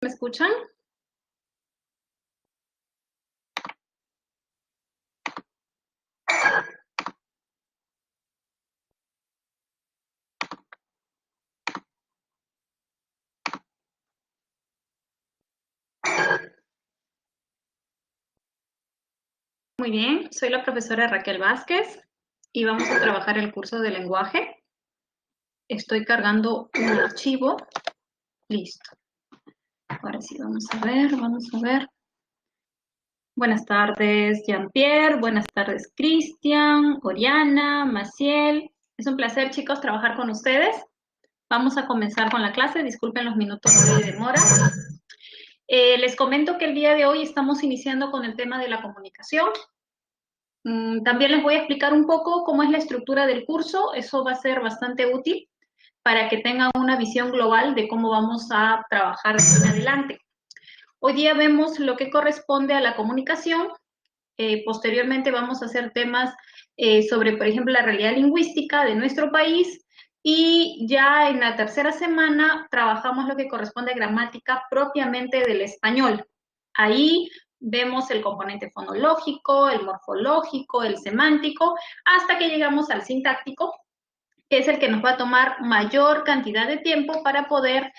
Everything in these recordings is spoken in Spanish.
¿Me escuchan? Muy bien, soy la profesora Raquel Vázquez y vamos a trabajar el curso de lenguaje. Estoy cargando un archivo. Listo. Ahora sí, vamos a ver. Buenas tardes, Jean-Pierre. Buenas tardes, Cristian, Oriana, Maciel. Es un placer, chicos, trabajar con ustedes. Vamos a comenzar con la clase. Disculpen los minutos de demora. Les comento que el día de hoy estamos iniciando con el tema de la comunicación. También les voy a explicar un poco cómo es la estructura del curso. Eso va a ser bastante útil para que tengan una visión global de cómo vamos a trabajar en adelante. Hoy día vemos lo que corresponde a la comunicación. Posteriormente vamos a hacer temas sobre, por ejemplo, la realidad lingüística de nuestro país. Y ya en la tercera semana trabajamos lo que corresponde a gramática propiamente del español. Ahí vemos el componente fonológico, el morfológico, el semántico, hasta que llegamos al sintáctico, que es el que nos va a tomar mayor cantidad de tiempo para poder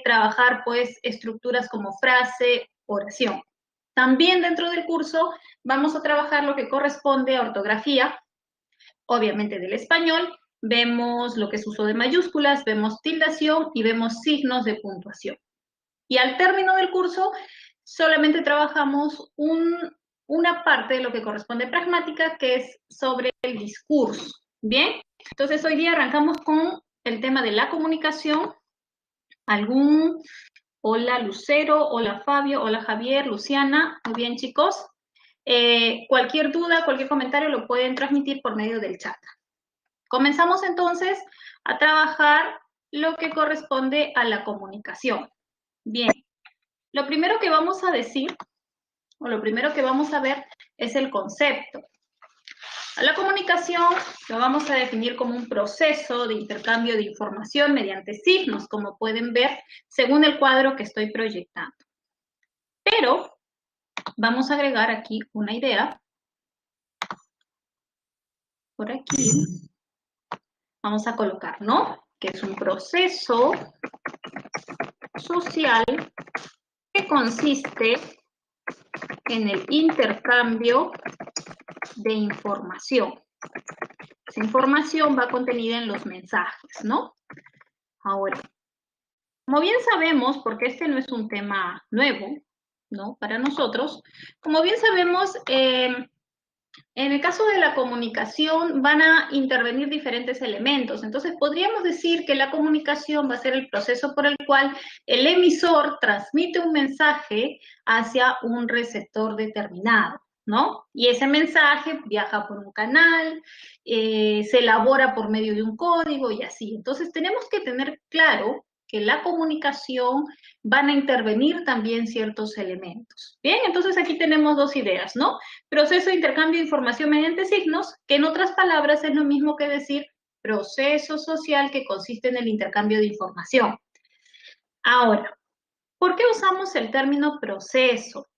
trabajar pues estructuras como frase, oración. También dentro del curso vamos a trabajar lo que corresponde a ortografía, obviamente del español. Vemos lo que es uso de mayúsculas, vemos tildación y vemos signos de puntuación. Y al término del curso solamente trabajamos una parte de lo que corresponde a pragmática, que es sobre el discurso. ¿Bien? Entonces hoy día arrancamos con el tema de la comunicación. Hola Lucero, hola Fabio, hola Javier, Luciana. Muy bien, chicos. Cualquier duda, cualquier comentario lo pueden transmitir por medio del chat. Comenzamos entonces a trabajar lo que corresponde a la comunicación. Bien, lo primero que vamos a decir, o lo primero que vamos a ver, es el concepto. A la comunicación lo vamos a definir como un proceso de intercambio de información mediante signos, como pueden ver según el cuadro que estoy proyectando. Pero vamos a agregar aquí una idea. Por aquí vamos a colocar, ¿no? Que es un proceso social que consiste en el intercambio de información. Esa información va contenida en los mensajes, ¿no? Ahora, como bien sabemos, porque este no es un tema nuevo, ¿no? Para nosotros, como bien sabemos, en el caso de la comunicación van a intervenir diferentes elementos. Entonces, podríamos decir que la comunicación va a ser el proceso por el cual el emisor transmite un mensaje hacia un receptor determinado, ¿no? Y ese mensaje viaja por un canal, se elabora por medio de un código y así. Entonces, tenemos que tener claro que la comunicación van a intervenir también ciertos elementos. Bien, entonces aquí tenemos dos ideas, ¿no? Proceso de intercambio de información mediante signos, que en otras palabras es lo mismo que decir proceso social que consiste en el intercambio de información. Ahora, ¿por qué usamos el término proceso?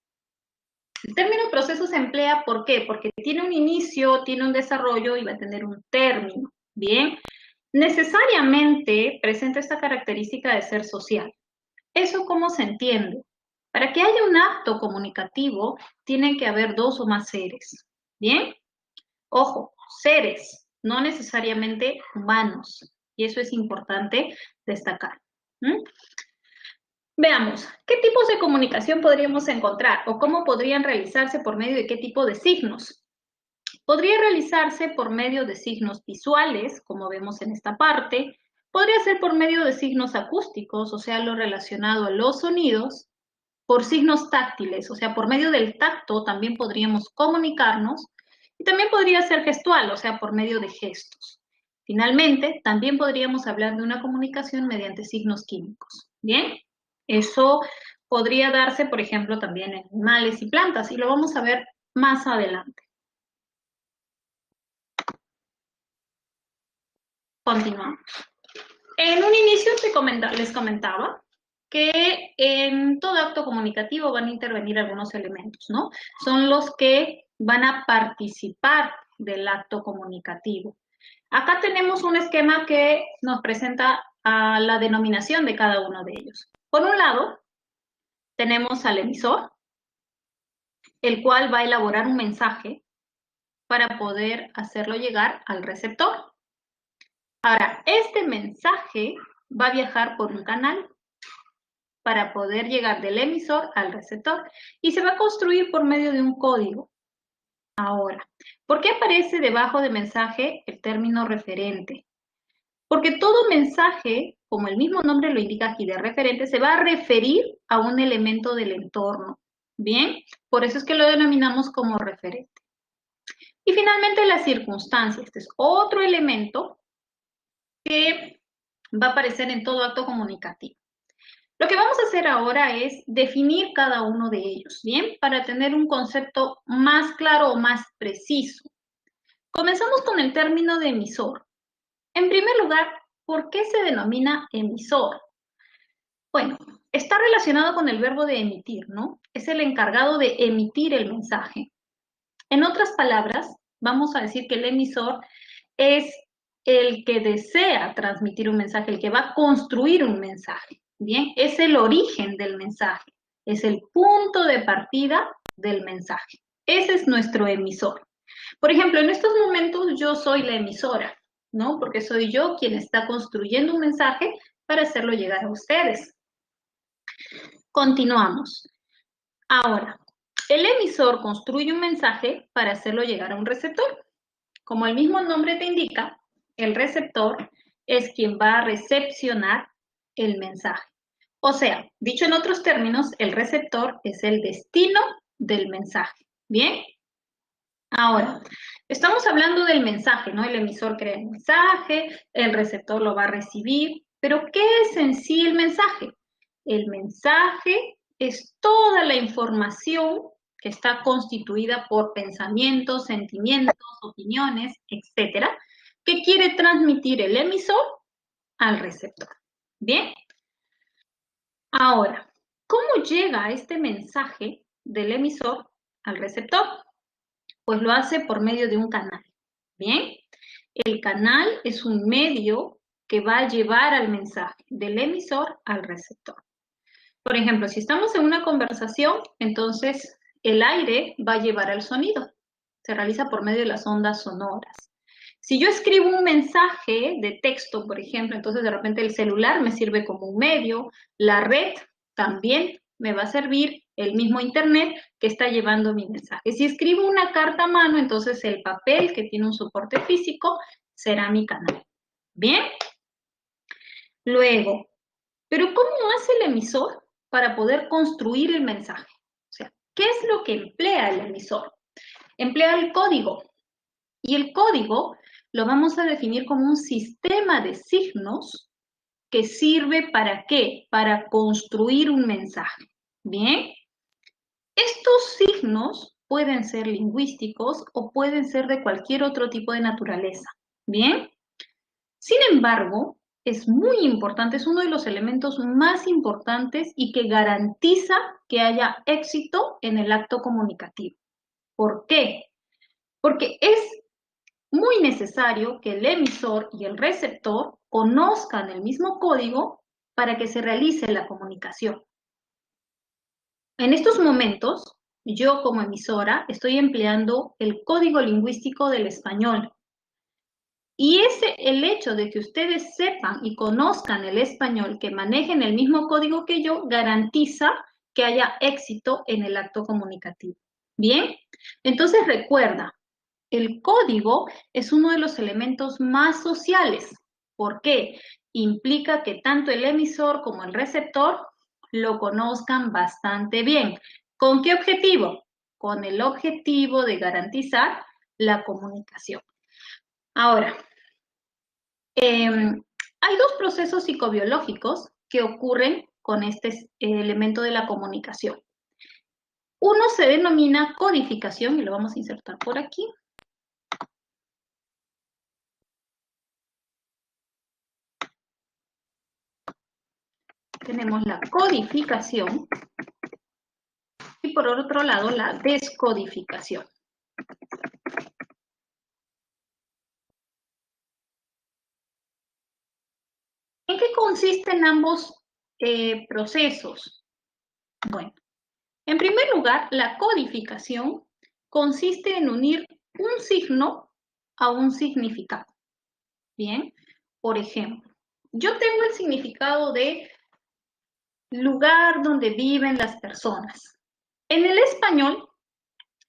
El término proceso se emplea, ¿por qué? Porque tiene un inicio, tiene un desarrollo y va a tener un término, ¿bien? Necesariamente presenta esta característica de ser social. ¿Eso cómo se entiende? Para que haya un acto comunicativo, tienen que haber dos o más seres, ¿bien? Ojo, seres, no necesariamente humanos. Y eso es importante destacar. Veamos, ¿qué tipos de comunicación podríamos encontrar o cómo podrían realizarse por medio de qué tipo de signos? Podría realizarse por medio de signos visuales, como vemos en esta parte. Podría ser por medio de signos acústicos, o sea, lo relacionado a los sonidos. Por signos táctiles, o sea, por medio del tacto también podríamos comunicarnos. Y también podría ser gestual, o sea, por medio de gestos. Finalmente, también podríamos hablar de una comunicación mediante signos químicos. ¿Bien? Eso podría darse, por ejemplo, también en animales y plantas, y lo vamos a ver más adelante. Continuamos. En un inicio les comentaba que en todo acto comunicativo van a intervenir algunos elementos, ¿no? Son los que van a participar del acto comunicativo. Acá tenemos un esquema que nos presenta a la denominación de cada uno de ellos. Por un lado, tenemos al emisor, el cual va a elaborar un mensaje para poder hacerlo llegar al receptor. Ahora, este mensaje va a viajar por un canal para poder llegar del emisor al receptor y se va a construir por medio de un código. Ahora, ¿por qué aparece debajo de mensaje el término referente? Porque todo mensaje, como el mismo nombre lo indica aquí de referente, se va a referir a un elemento del entorno. Bien, por eso es que lo denominamos como referente. Y finalmente la circunstancia. Este es otro elemento que va a aparecer en todo acto comunicativo. Lo que vamos a hacer ahora es definir cada uno de ellos, ¿bien? Para tener un concepto más claro o más preciso. Comenzamos con el término de emisor. En primer lugar, ¿por qué se denomina emisor? Bueno, está relacionado con el verbo de emitir, ¿no? Es el encargado de emitir el mensaje. En otras palabras, vamos a decir que el emisor es el que desea transmitir un mensaje, el que va a construir un mensaje. Bien, es el origen del mensaje, es el punto de partida del mensaje. Ese es nuestro emisor. Por ejemplo, en estos momentos yo soy la emisora, ¿no? Porque soy yo quien está construyendo un mensaje para hacerlo llegar a ustedes. Continuamos. Ahora, el emisor construye un mensaje para hacerlo llegar a un receptor. Como el mismo nombre te indica, el receptor es quien va a recepcionar el mensaje. O sea, dicho en otros términos, el receptor es el destino del mensaje. ¿Bien? Ahora, estamos hablando del mensaje, ¿no? El emisor crea el mensaje, el receptor lo va a recibir, pero ¿qué es en sí el mensaje? El mensaje es toda la información que está constituida por pensamientos, sentimientos, opiniones, etcétera, que quiere transmitir el emisor al receptor. ¿Bien? Ahora, ¿cómo llega este mensaje del emisor al receptor? Pues lo hace por medio de un canal. ¿Bien? El canal es un medio que va a llevar al mensaje del emisor al receptor. Por ejemplo, si estamos en una conversación, entonces el aire va a llevar al sonido. Se realiza por medio de las ondas sonoras. Si yo escribo un mensaje de texto, por ejemplo, entonces de repente el celular me sirve como un medio, la red también me va a servir, el mismo internet que está llevando mi mensaje. Si escribo una carta a mano, entonces el papel que tiene un soporte físico será mi canal. ¿Bien? Luego, ¿pero cómo hace el emisor para poder construir el mensaje? O sea, ¿qué es lo que emplea el emisor? Emplea el código. Y el código lo vamos a definir como un sistema de signos que sirve ¿para qué? Para construir un mensaje. ¿Bien? Estos signos pueden ser lingüísticos o pueden ser de cualquier otro tipo de naturaleza. ¿Bien? Sin embargo, es muy importante, es uno de los elementos más importantes y que garantiza que haya éxito en el acto comunicativo. ¿Por qué? Porque es muy necesario que el emisor y el receptor conozcan el mismo código para que se realice la comunicación. En estos momentos, yo como emisora estoy empleando el código lingüístico del español. Y el hecho de que ustedes sepan y conozcan el español, que manejen el mismo código que yo, garantiza que haya éxito en el acto comunicativo. ¿Bien? Entonces recuerda, el código es uno de los elementos más sociales. ¿Por qué? Implica que tanto el emisor como el receptor lo conozcan bastante bien. ¿Con qué objetivo? Con el objetivo de garantizar la comunicación. Ahora, hay dos procesos psicobiológicos que ocurren con este elemento de la comunicación. Uno se denomina codificación y lo vamos a insertar por aquí. tenemos la codificación y por otro lado la descodificación. ¿En qué consisten ambos procesos? Bueno, en primer lugar, la codificación consiste en unir un signo a un significado. Bien, por ejemplo, yo tengo el significado de lugar donde viven las personas. En el español,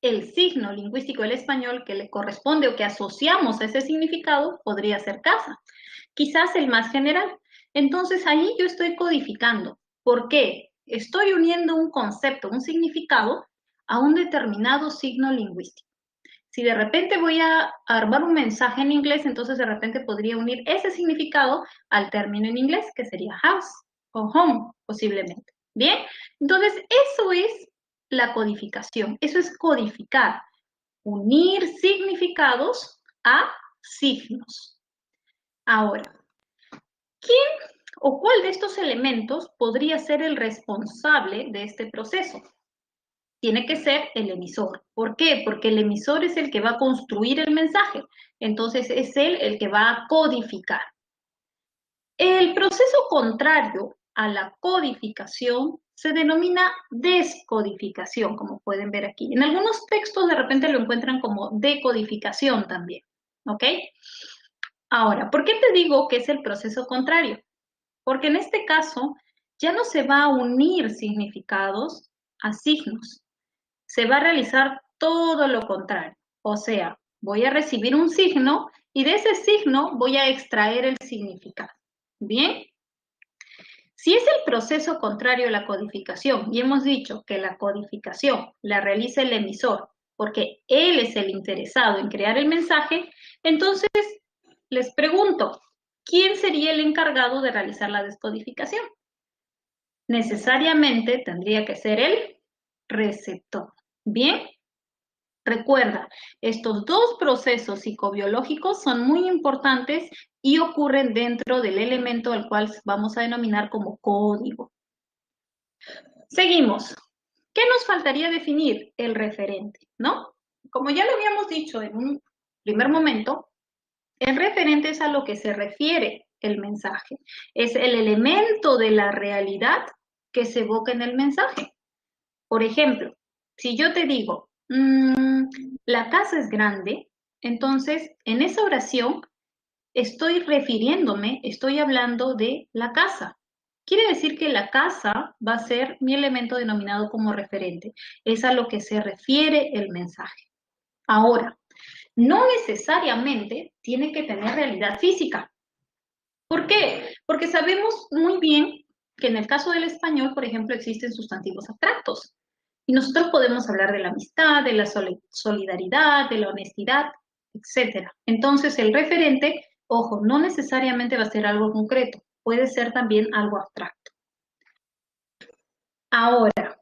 el signo lingüístico del español que le corresponde o que asociamos a ese significado podría ser casa, quizás el más general. Entonces ahí yo estoy codificando. ¿Por qué? Estoy uniendo un concepto, un significado a un determinado signo lingüístico. Si de repente voy a armar un mensaje en inglés, entonces de repente podría unir ese significado al término en inglés, que sería house o home, posiblemente. Bien, entonces eso es la codificación, eso es codificar, unir significados a signos. Ahora, ¿quién o cuál de estos elementos podría ser el responsable de este proceso? Tiene que ser el emisor. ¿Por qué? Porque el emisor es el que va a construir el mensaje. Entonces es él el que va a codificar. El proceso contrario a la codificación se denomina descodificación, como pueden ver aquí. En algunos textos de repente lo encuentran como decodificación también. ¿Ok? Ahora, ¿por qué te digo que es el proceso contrario? Porque en este caso ya no se va a unir significados a signos. Se va a realizar todo lo contrario. O sea, voy a recibir un signo y de ese signo voy a extraer el significado. ¿Bien? Si es el proceso contrario a la codificación, y hemos dicho que la codificación la realiza el emisor porque él es el interesado en crear el mensaje, entonces les pregunto, ¿quién sería el encargado de realizar la descodificación? Necesariamente tendría que ser el receptor. ¿Bien? Recuerda, estos dos procesos psicobiológicos son muy importantes y ocurren dentro del elemento al cual vamos a denominar como código. Seguimos. ¿Qué nos faltaría definir? El referente, ¿no? Como ya lo habíamos dicho en un primer momento, el referente es a lo que se refiere el mensaje. Es el elemento de la realidad que se evoca en el mensaje. Por ejemplo, si yo te digo, la casa es grande, entonces en esa oración estoy refiriéndome, estoy hablando de la casa. Quiere decir que la casa va a ser mi elemento denominado como referente. Es a lo que se refiere el mensaje. Ahora, no necesariamente tiene que tener realidad física. ¿Por qué? Porque sabemos muy bien que en el caso del español, por ejemplo, existen sustantivos abstractos. Y nosotros podemos hablar de la amistad, de la solidaridad, de la honestidad, etc. Entonces, el referente, ojo, no necesariamente va a ser algo concreto, puede ser también algo abstracto. Ahora,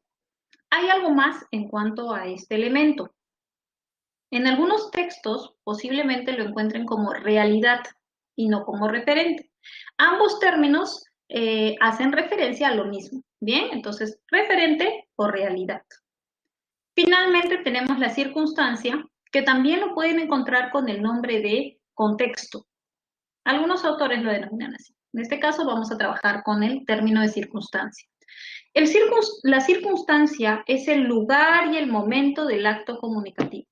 hay algo más en cuanto a este elemento. En algunos textos posiblemente lo encuentren como realidad y no como referente. Ambos términos hacen referencia a lo mismo. Bien, entonces referente o realidad. Finalmente tenemos la circunstancia, que también lo pueden encontrar con el nombre de contexto. Algunos autores lo denominan así. En este caso vamos a trabajar con el término de circunstancia. La circunstancia es el lugar y el momento del acto comunicativo.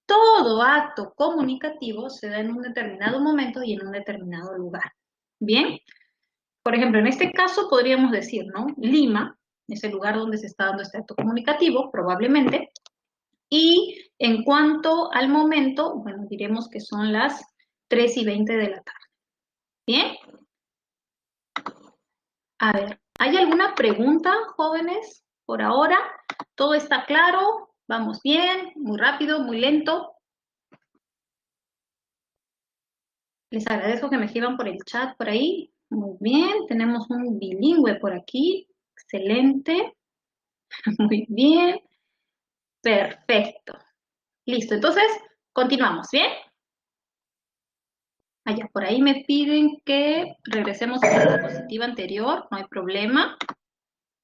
Todo acto comunicativo se da en un determinado momento y en un determinado lugar. Bien, por ejemplo, en este caso podríamos decir, ¿no? Lima es el lugar donde se está dando este acto comunicativo, probablemente. Y en cuanto al momento, bueno, diremos que son las 3:20 de la tarde. Bien. A ver, ¿hay alguna pregunta, jóvenes? Por ahora, ¿todo está claro? ¿Vamos bien? ¿Muy rápido? ¿Muy lento? Les agradezco que me escriban por el chat por ahí. Muy bien, tenemos un bilingüe por aquí. Excelente. Muy bien. Perfecto. Listo, entonces continuamos, ¿bien? Allá, por ahí me piden que regresemos a la diapositiva anterior, no hay problema.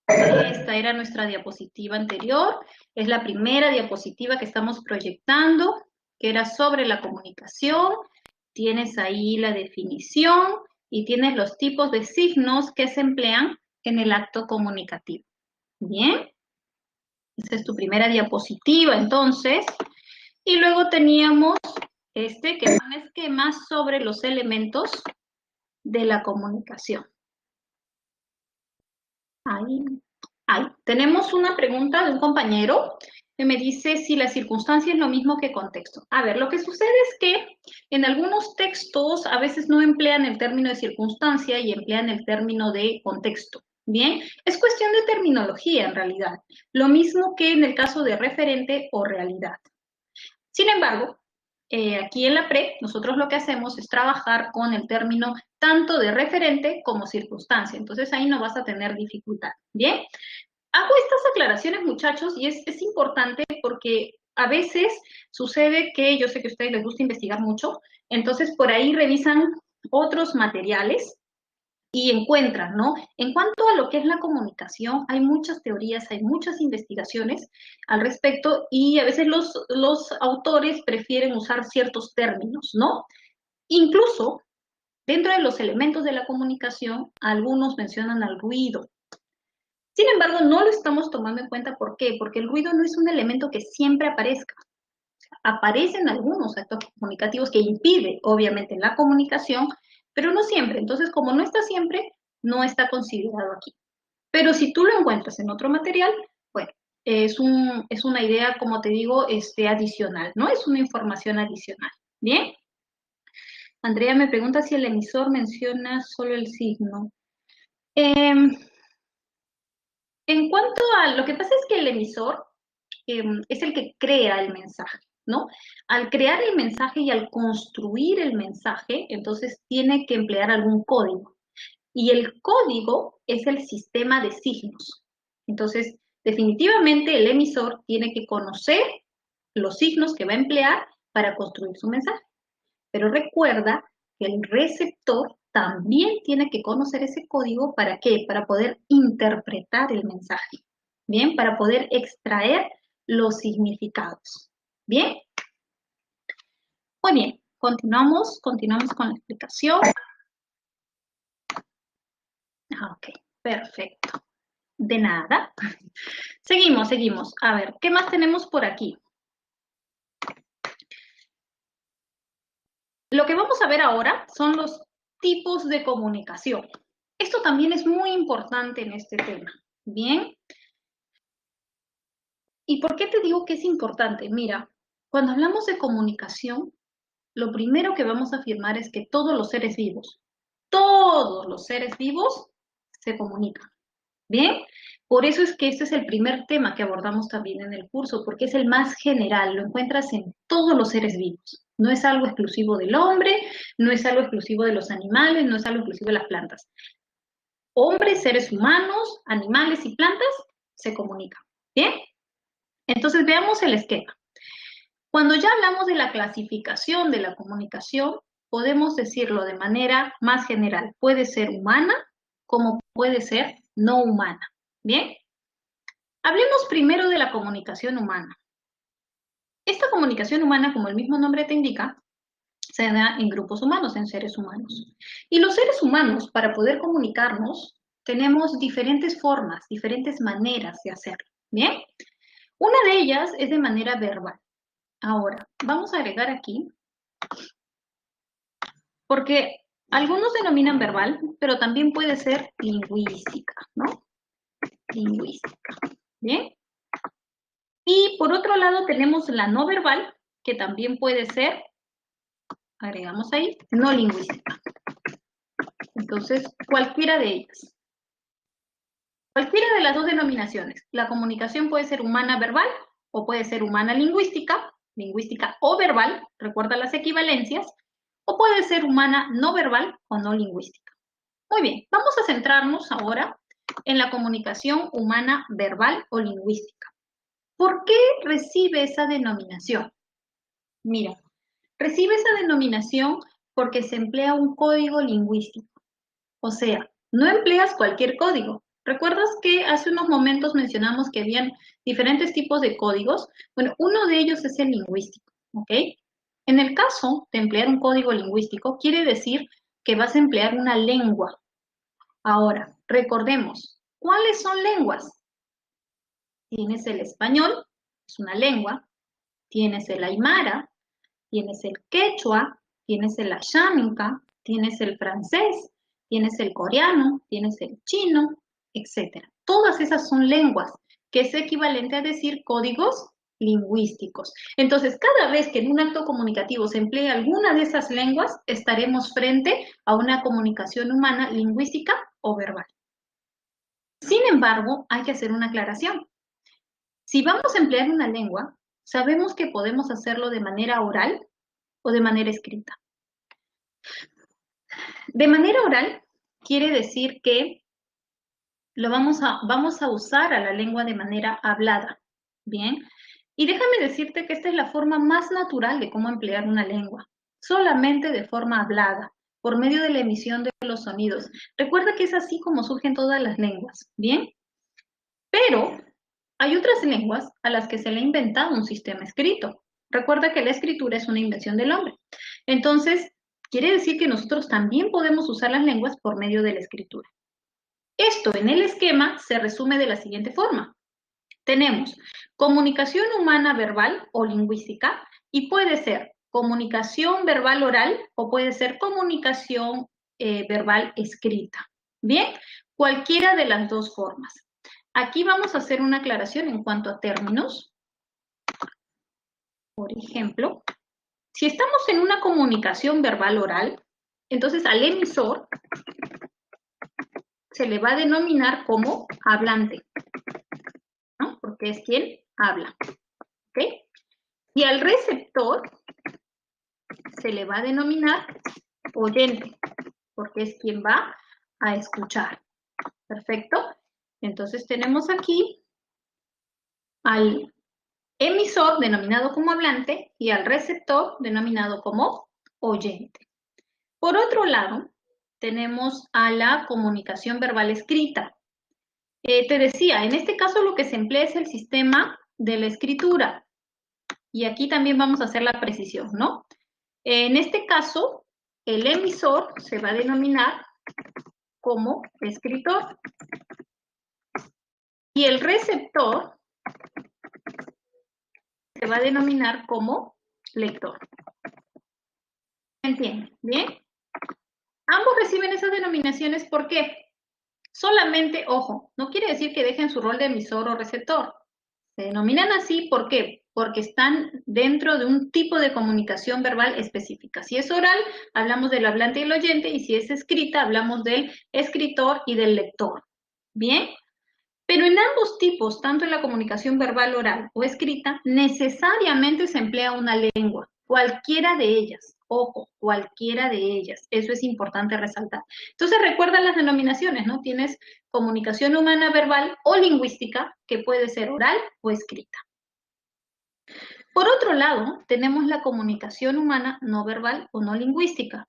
Esta era nuestra diapositiva anterior, es la primera diapositiva que estamos proyectando, que era sobre la comunicación. Tienes ahí la definición y tienes los tipos de signos que se emplean en el acto comunicativo. Bien, esa es tu primera diapositiva entonces. Y luego teníamos que es un esquema sobre los elementos de la comunicación. Ahí, ahí. Tenemos una pregunta de un compañero que me dice si la circunstancia es lo mismo que contexto. A ver, lo que sucede es que en algunos textos a veces no emplean el término de circunstancia y emplean el término de contexto. Bien, es cuestión de terminología en realidad. Lo mismo que en el caso de referente o realidad. Sin embargo, aquí en la PRE, nosotros lo que hacemos es trabajar con el término tanto de referente como circunstancia. Entonces ahí no vas a tener dificultad. Bien, hago estas aclaraciones, muchachos, y es importante porque a veces sucede que yo sé que a ustedes les gusta investigar mucho, entonces por ahí revisan otros materiales y encuentran, ¿no? En cuanto a lo que es la comunicación, hay muchas teorías, hay muchas investigaciones al respecto y a veces los autores prefieren usar ciertos términos, ¿no? Incluso dentro de los elementos de la comunicación, algunos mencionan al ruido. Sin embargo, no lo estamos tomando en cuenta. ¿Por qué? Porque el ruido no es un elemento que siempre aparezca. Aparecen algunos actos comunicativos que impiden, obviamente, la comunicación, pero no siempre. Entonces, como no está siempre, no está considerado aquí. Pero si tú lo encuentras en otro material, bueno, es una idea, como te digo, adicional, ¿no? Es una información adicional. ¿Bien? Andrea me pregunta si el emisor menciona solo el signo. En cuanto a lo que pasa es que el emisor es el que crea el mensaje, ¿no? Al crear el mensaje y al construir el mensaje, entonces tiene que emplear algún código. Y el código es el sistema de signos. Entonces, definitivamente el emisor tiene que conocer los signos que va a emplear para construir su mensaje. Pero recuerda que el receptor también tiene que conocer ese código. ¿Para qué? Para poder interpretar el mensaje. Bien, para poder extraer los significados. Bien. Muy bien, continuamos con la explicación. Ok, perfecto. De nada. Seguimos. A ver, ¿qué más tenemos por aquí? Lo que vamos a ver ahora son los tipos de comunicación. Esto también es muy importante en este tema. Bien. ¿Y por qué te digo que es importante? Mira, cuando hablamos de comunicación, lo primero que vamos a afirmar es que todos los seres vivos se comunican. ¿Bien? Por eso es que este es el primer tema que abordamos también en el curso, porque es el más general, lo encuentras en todos los seres vivos. No es algo exclusivo del hombre, no es algo exclusivo de los animales, no es algo exclusivo de las plantas. Hombres, seres humanos, animales y plantas se comunican. ¿Bien? Entonces veamos el esquema. Cuando ya hablamos de la clasificación de la comunicación, podemos decirlo de manera más general. Puede ser humana como puede ser no humana. ¿Bien? Hablemos primero de la comunicación humana. Esta comunicación humana, como el mismo nombre te indica, se da en grupos humanos, en seres humanos. Y los seres humanos, para poder comunicarnos, tenemos diferentes formas, diferentes maneras de hacerlo. ¿Bien? Una de ellas es de manera verbal. Ahora, vamos a agregar aquí, porque algunos denominan verbal, pero también puede ser lingüística, ¿no? Lingüística. ¿Bien? Y por otro lado tenemos la no verbal, que también puede ser, agregamos ahí, no lingüística. Entonces, cualquiera de ellas. Cualquiera de las dos denominaciones. La comunicación puede ser humana verbal o puede ser humana lingüística, lingüística o verbal, recuerda las equivalencias, o puede ser humana no verbal o no lingüística. Muy bien, vamos a centrarnos ahora en la comunicación humana verbal o lingüística. ¿Por qué recibe esa denominación? Mira, recibe esa denominación Porque se emplea un código lingüístico. O sea, no empleas cualquier código. ¿Recuerdas que hace unos momentos mencionamos que habían diferentes tipos de códigos? Bueno, uno de ellos es el lingüístico, ¿ok? En el caso de emplear un código lingüístico, quiere decir que vas a emplear una lengua. Ahora, recordemos, ¿cuáles son lenguas? Tienes el español, es una lengua, tienes el aymara, tienes el quechua, tienes el asháninka, tienes el francés, tienes el coreano, tienes el chino, etc. Todas esas son lenguas, que es equivalente a decir códigos lingüísticos. Entonces, cada vez que en un acto comunicativo se emplee alguna de esas lenguas, estaremos frente a una comunicación humana lingüística o verbal. Sin embargo, hay que hacer una aclaración. Si vamos a emplear una lengua, sabemos que podemos hacerlo de manera oral o de manera escrita. De manera oral quiere decir que vamos a usar a la lengua de manera hablada, ¿bien? Y déjame decirte que esta es la forma más natural de cómo emplear una lengua, solamente de forma hablada, por medio de la emisión de los sonidos. Recuerda que es así como surgen todas las lenguas, ¿bien? Pero hay otras lenguas a las que se le ha inventado un sistema escrito. Recuerda que la escritura es una invención del hombre. Entonces, quiere decir que nosotros también podemos usar las lenguas por medio de la escritura. Esto en el esquema se resume de la siguiente forma. Tenemos comunicación humana verbal o lingüística y puede ser comunicación verbal oral o puede ser comunicación verbal escrita. Bien, cualquiera de las dos formas. Aquí vamos a hacer una aclaración en cuanto a términos. Por ejemplo, si estamos en una comunicación verbal oral, entonces al emisor se le va a denominar como hablante, ¿no? Porque es quien habla, ¿ok? Y al receptor se le va a denominar oyente, porque es quien va a escuchar. ¿Perfecto? Entonces tenemos aquí al emisor denominado como hablante y al receptor denominado como oyente. Por otro lado, tenemos a la comunicación verbal escrita. Te decía, en este caso lo que se emplea es el sistema de la escritura. Y aquí también vamos a hacer la precisión, ¿no? En este caso, el emisor se va a denominar como escritor. Y el receptor se va a denominar como lector. ¿Se entiende? ¿Bien? Ambos reciben esas denominaciones, ¿por qué? Solamente, ojo, no quiere decir que dejen su rol de emisor o receptor. Se denominan así, ¿por qué? Porque están dentro de un tipo de comunicación verbal específica. Si es oral, hablamos del hablante y el oyente, y si es escrita, hablamos del escritor y del lector. ¿Bien? Pero en ambos tipos, tanto en la comunicación verbal oral o escrita, necesariamente se emplea una lengua, cualquiera de ellas. Ojo, cualquiera de ellas. Eso es importante resaltar. Entonces, recuerda las denominaciones, ¿no? Tienes comunicación humana verbal o lingüística, que puede ser oral o escrita. Por otro lado, tenemos la comunicación humana no verbal o no lingüística.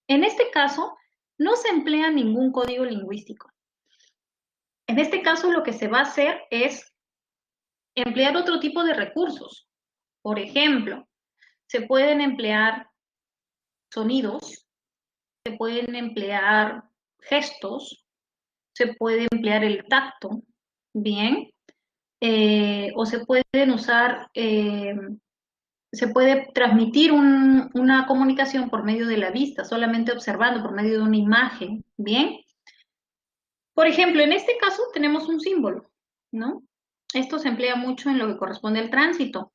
En este caso, no se emplea ningún código lingüístico. En este caso, lo que se va a hacer es emplear otro tipo de recursos. Por ejemplo, se pueden emplear sonidos, se pueden emplear gestos, se puede emplear el tacto, bien, o se pueden usar, se puede transmitir una comunicación por medio de la vista, solamente observando, por medio de una imagen, bien. Por ejemplo, en este caso tenemos un símbolo, ¿no? Esto se emplea mucho en lo que corresponde al tránsito.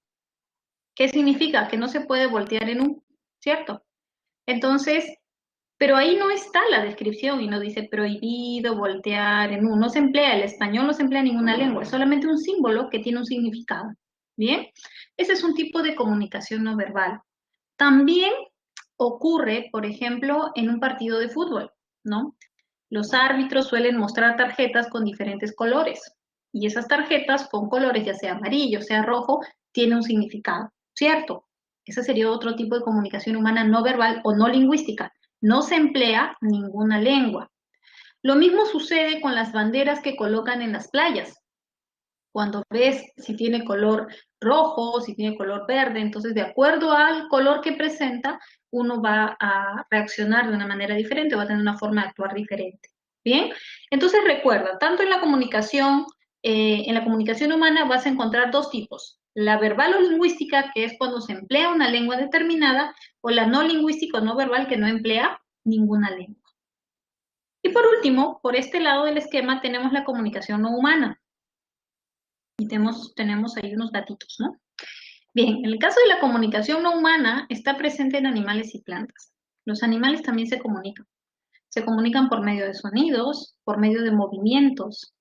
¿Qué significa? Que no se puede voltear en U, ¿cierto? Entonces, pero ahí no está la descripción y no dice prohibido voltear en U. No se emplea, el español no se emplea en ninguna lengua, es solamente un símbolo que tiene un significado. ¿Bien? Ese es un tipo de comunicación no verbal. También ocurre, por ejemplo, en un partido de fútbol, ¿no? Los árbitros suelen mostrar tarjetas con diferentes colores y esas tarjetas con colores, ya sea amarillo, sea rojo, tienen un significado, ¿cierto? Ese sería otro tipo de comunicación humana no verbal o no lingüística. No se emplea ninguna lengua. Lo mismo sucede con las banderas que colocan en las playas. Cuando ves si tiene color rojo, si tiene color verde, entonces de acuerdo al color que presenta, uno va a reaccionar de una manera diferente, va a tener una forma de actuar diferente. Bien, entonces recuerda, tanto en la comunicación humana vas a encontrar dos tipos, la verbal o lingüística, que es cuando se emplea una lengua determinada, o la no lingüística o no verbal, que no emplea ninguna lengua. Y por último, por este lado del esquema tenemos la comunicación no humana. Y tenemos ahí unos datitos, ¿no? Bien, en el caso de la comunicación no humana, está presente en animales y plantas. Los animales también se comunican. Se comunican por medio de sonidos, por medio de movimientos.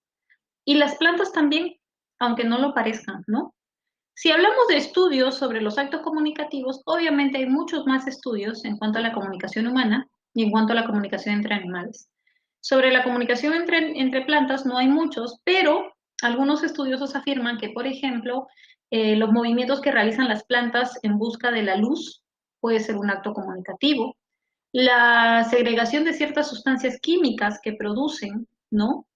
Y las plantas también, aunque no lo parezcan, ¿no? Si hablamos de estudios sobre los actos comunicativos, obviamente hay muchos más estudios en cuanto a la comunicación humana y en cuanto a la comunicación entre animales. Sobre la comunicación entre plantas no hay muchos, pero algunos estudiosos afirman que, por ejemplo, los movimientos que realizan las plantas en busca de la luz puede ser un acto comunicativo. La segregación de ciertas sustancias químicas que producen, ¿no?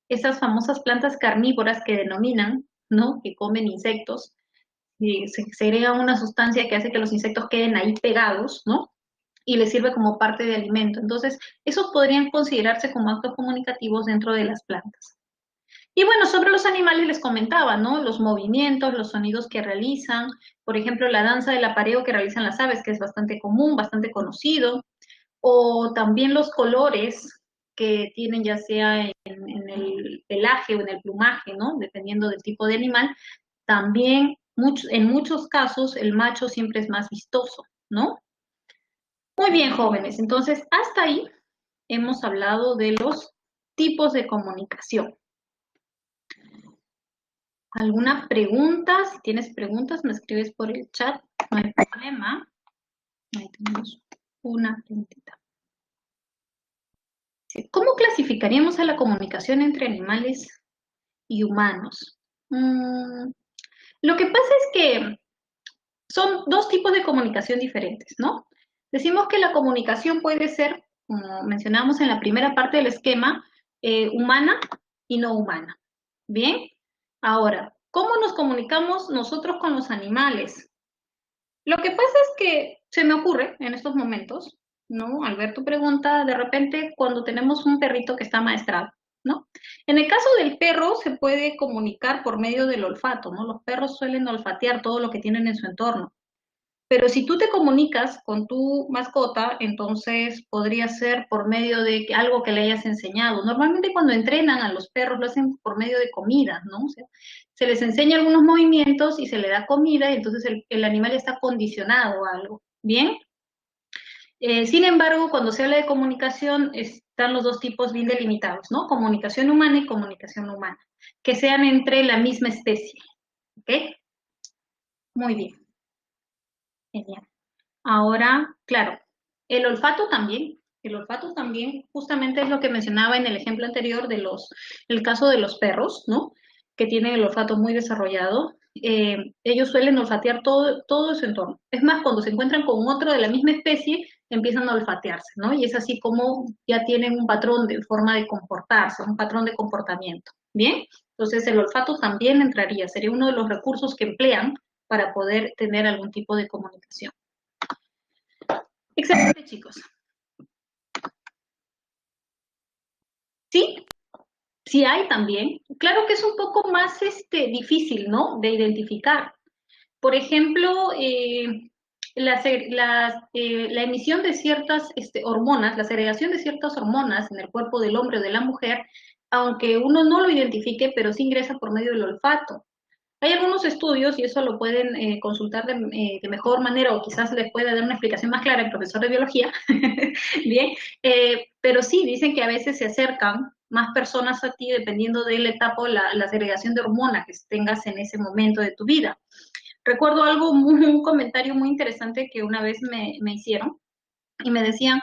Esas famosas plantas carnívoras que denominan, ¿no? Que comen insectos, y se segrega una sustancia que hace que los insectos queden ahí pegados, ¿no? Y les sirve como parte de alimento. Entonces, esos podrían considerarse como actos comunicativos dentro de las plantas. Y bueno, sobre los animales les comentaba, ¿no? Los movimientos, los sonidos que realizan, por ejemplo, la danza del apareo que realizan las aves, que es bastante común, bastante conocido, o también los colores que tienen ya sea en el pelaje o en el plumaje, ¿no? Dependiendo del tipo de animal, también en muchos casos el macho siempre es más vistoso, ¿no? Muy bien, jóvenes. Entonces, hasta ahí hemos hablado de los tipos de comunicación. ¿Alguna pregunta? Si tienes preguntas, me escribes por el chat, no hay problema. Ahí tenemos una preguntita. ¿Cómo clasificaríamos a la comunicación entre animales y humanos? Lo que pasa es que son dos tipos de comunicación diferentes, ¿no? Decimos que la comunicación puede ser, como mencionamos en la primera parte del esquema, humana y no humana. Bien, ahora, ¿cómo nos comunicamos nosotros con los animales? Lo que pasa es que se me ocurre en estos momentos, ¿no? Al ver tu pregunta, de repente cuando tenemos un perrito que está maestrado, ¿no? En el caso del perro se puede comunicar por medio del olfato, ¿no? Los perros suelen olfatear todo lo que tienen en su entorno. Pero si tú te comunicas con tu mascota, entonces podría ser por medio de algo que le hayas enseñado. Normalmente cuando entrenan a los perros lo hacen por medio de comida, ¿no? O sea, se les enseña algunos movimientos y se le da comida y entonces el animal está condicionado a algo. ¿Bien? Sin embargo, cuando se habla de comunicación, están los dos tipos bien delimitados, ¿no? Comunicación humana y comunicación humana, que sean entre la misma especie. ¿Ok? Muy bien. Genial. Ahora, claro, el olfato también justamente es lo que mencionaba en el ejemplo anterior el caso de los perros, ¿no? Que tienen el olfato muy desarrollado. Ellos suelen olfatear todo su entorno. Es más, cuando se encuentran con otro de la misma especie, empiezan a olfatearse, ¿no? Y es así como ya tienen un patrón de forma de comportarse, un patrón de comportamiento. ¿Bien? Entonces el olfato también entraría, sería uno de los recursos que emplean para poder tener algún tipo de comunicación. Excelente, chicos. Sí, sí hay también. Claro que es un poco más difícil, ¿no? De identificar. Por ejemplo, la emisión de ciertas hormonas, la segregación de ciertas hormonas en el cuerpo del hombre o de la mujer, aunque uno no lo identifique, pero sí ingresa por medio del olfato. Hay algunos estudios, y eso lo pueden consultar de mejor manera, o quizás les pueda dar una explicación más clara el profesor de biología, bien, pero sí, dicen que a veces se acercan más personas a ti dependiendo de la etapa o la segregación de hormonas que tengas en ese momento de tu vida. Recuerdo un comentario muy interesante que una vez me hicieron, y me decían,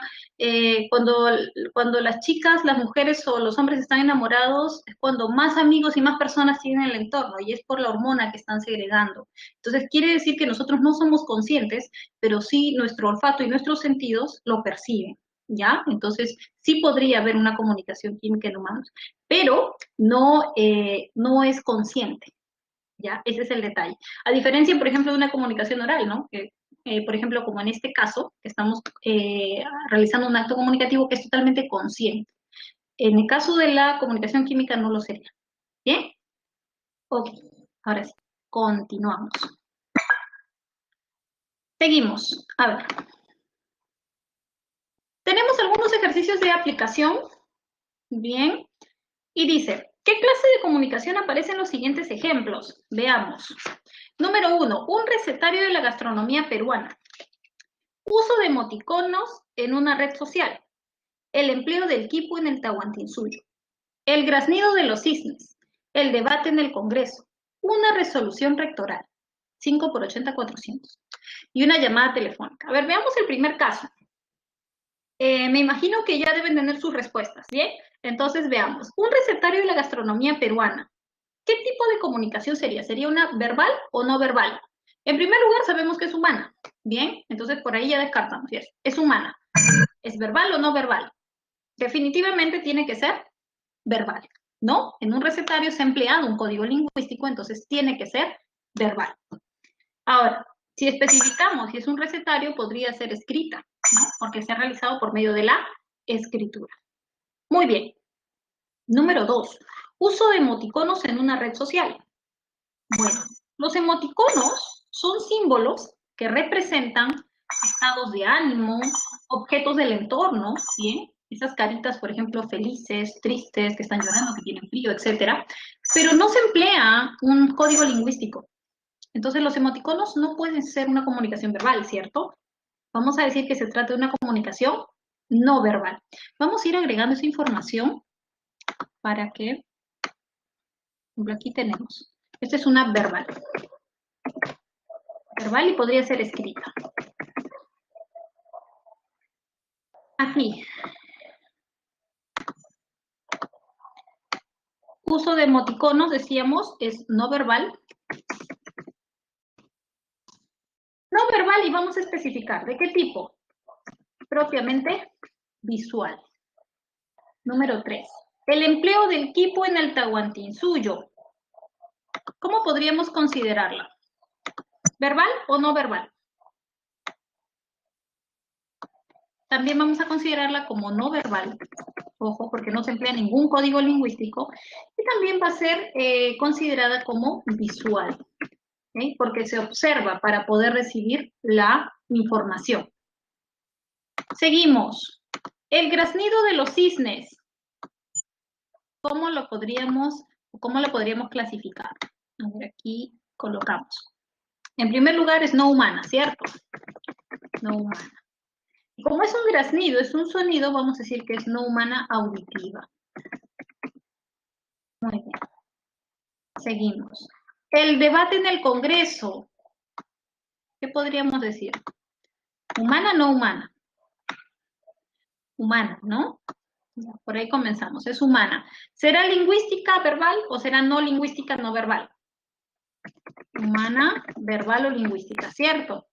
cuando las chicas, las mujeres o los hombres están enamorados, es cuando más amigos y más personas tienen en el entorno, y es por la hormona que están segregando. Entonces, quiere decir que nosotros no somos conscientes, pero sí nuestro olfato y nuestros sentidos lo perciben, ¿ya? Entonces, sí podría haber una comunicación química en humanos, pero no es consciente, ¿ya? Ese es el detalle. A diferencia, por ejemplo, de una comunicación oral, ¿no? Por ejemplo, como en este caso, que estamos realizando un acto comunicativo que es totalmente consciente. En el caso de la comunicación química no lo sería. ¿Bien? Ok, ahora sí, continuamos. Seguimos. A ver. Tenemos algunos ejercicios de aplicación. Bien. Y dice, ¿qué clase de comunicación aparece en los siguientes ejemplos? Veamos. Número 1, un recetario de la gastronomía peruana. Uso de emoticonos en una red social. El empleo del quipu en el Tahuantinsuyo. El graznido de los cisnes. El debate en el Congreso. Una resolución rectoral. 5 por 80, 400. Y una llamada telefónica. A ver, veamos el primer caso. Me imagino que ya deben tener sus respuestas, ¿bien? Entonces veamos. Un recetario de la gastronomía peruana. ¿Qué tipo de comunicación sería? ¿Sería una verbal o no verbal? En primer lugar, sabemos que es humana. Bien, entonces por ahí ya descartamos. Yes. Es humana. ¿Es verbal o no verbal? Definitivamente tiene que ser verbal, ¿no? En un recetario se ha empleado un código lingüístico, entonces tiene que ser verbal. Ahora, si especificamos si es un recetario, podría ser escrita, ¿no? Porque se ha realizado por medio de la escritura. Muy bien. Número 2. Uso de emoticonos en una red social. Bueno, los emoticonos son símbolos que representan estados de ánimo, objetos del entorno, ¿bien? Esas caritas, por ejemplo, felices, tristes, que están llorando, que tienen frío, etcétera. Pero no se emplea un código lingüístico. Entonces, los emoticonos no pueden ser una comunicación verbal, ¿cierto? Vamos a decir que se trata de una comunicación no verbal. Vamos a ir agregando esa información para que, por ejemplo, aquí tenemos. Esta es una verbal. Verbal y podría ser escrita. Aquí. Uso de emoticonos, decíamos, es no verbal. No verbal y vamos a especificar. ¿De qué tipo? Propiamente visual. Número 3. El empleo del quipu en el Tahuantinsuyo. ¿Cómo podríamos considerarla? ¿Verbal o no verbal? También vamos a considerarla como no verbal. Ojo, porque no se emplea ningún código lingüístico. Y también va a ser considerada como visual. ¿Okay? Porque se observa para poder recibir la información. Seguimos. El graznido de los cisnes. ¿Cómo lo podríamos clasificar? A ver, aquí colocamos. En primer lugar es no humana, ¿cierto? No humana. Y como es un graznido, es un sonido, vamos a decir que es no humana auditiva. Muy bien. Seguimos. El debate en el Congreso. ¿Qué podríamos decir? ¿Humana o no humana? Humana, ¿no? Por ahí comenzamos, es humana. ¿Será lingüística verbal o será no lingüística no verbal? Humana, verbal o lingüística, ¿cierto?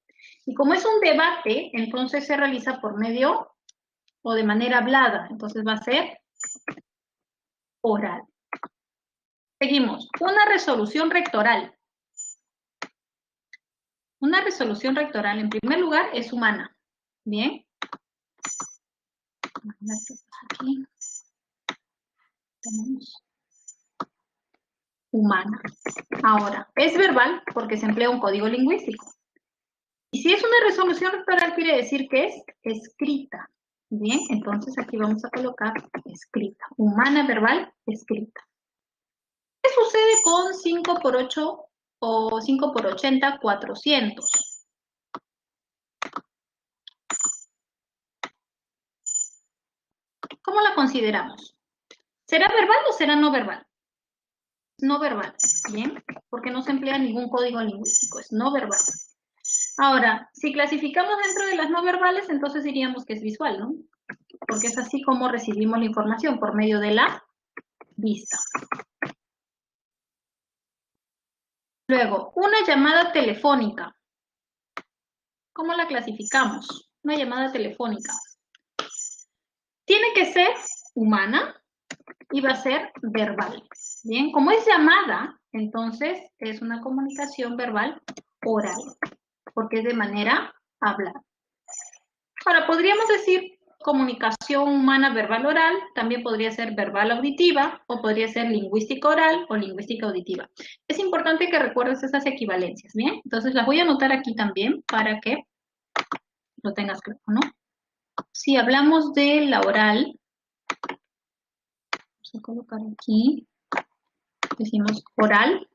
Y como es un debate, entonces se realiza por medio o de manera hablada, entonces va a ser oral. Seguimos, una resolución rectoral. Una resolución rectoral, en primer lugar, es humana. Bien. Aquí tenemos humana. Ahora, es verbal porque se emplea un código lingüístico. Y si es una resolución rectoral, quiere decir que es escrita. Bien, entonces aquí vamos a colocar escrita. Humana, verbal, escrita. ¿Qué sucede con 5 por 8 o 5 por 80, 400? ¿Cómo la consideramos? ¿Será verbal o será no verbal? No verbal, ¿bien? Porque no se emplea ningún código lingüístico, es no verbal. Ahora, si clasificamos dentro de las no verbales, entonces diríamos que es visual, ¿no? Porque es así como recibimos la información, por medio de la vista. Luego, una llamada telefónica. ¿Cómo la clasificamos? Una llamada telefónica. Tiene que ser humana y va a ser verbal. Bien, como es llamada, entonces es una comunicación verbal oral, porque es de manera hablada. Ahora, podríamos decir comunicación humana verbal oral, también podría ser verbal auditiva, o podría ser lingüística oral o lingüística auditiva. Es importante que recuerdes esas equivalencias, ¿bien? Entonces las voy a anotar aquí también para que lo tengas claro, ¿no? Si hablamos de la oral, vamos a colocar aquí, decimos oral.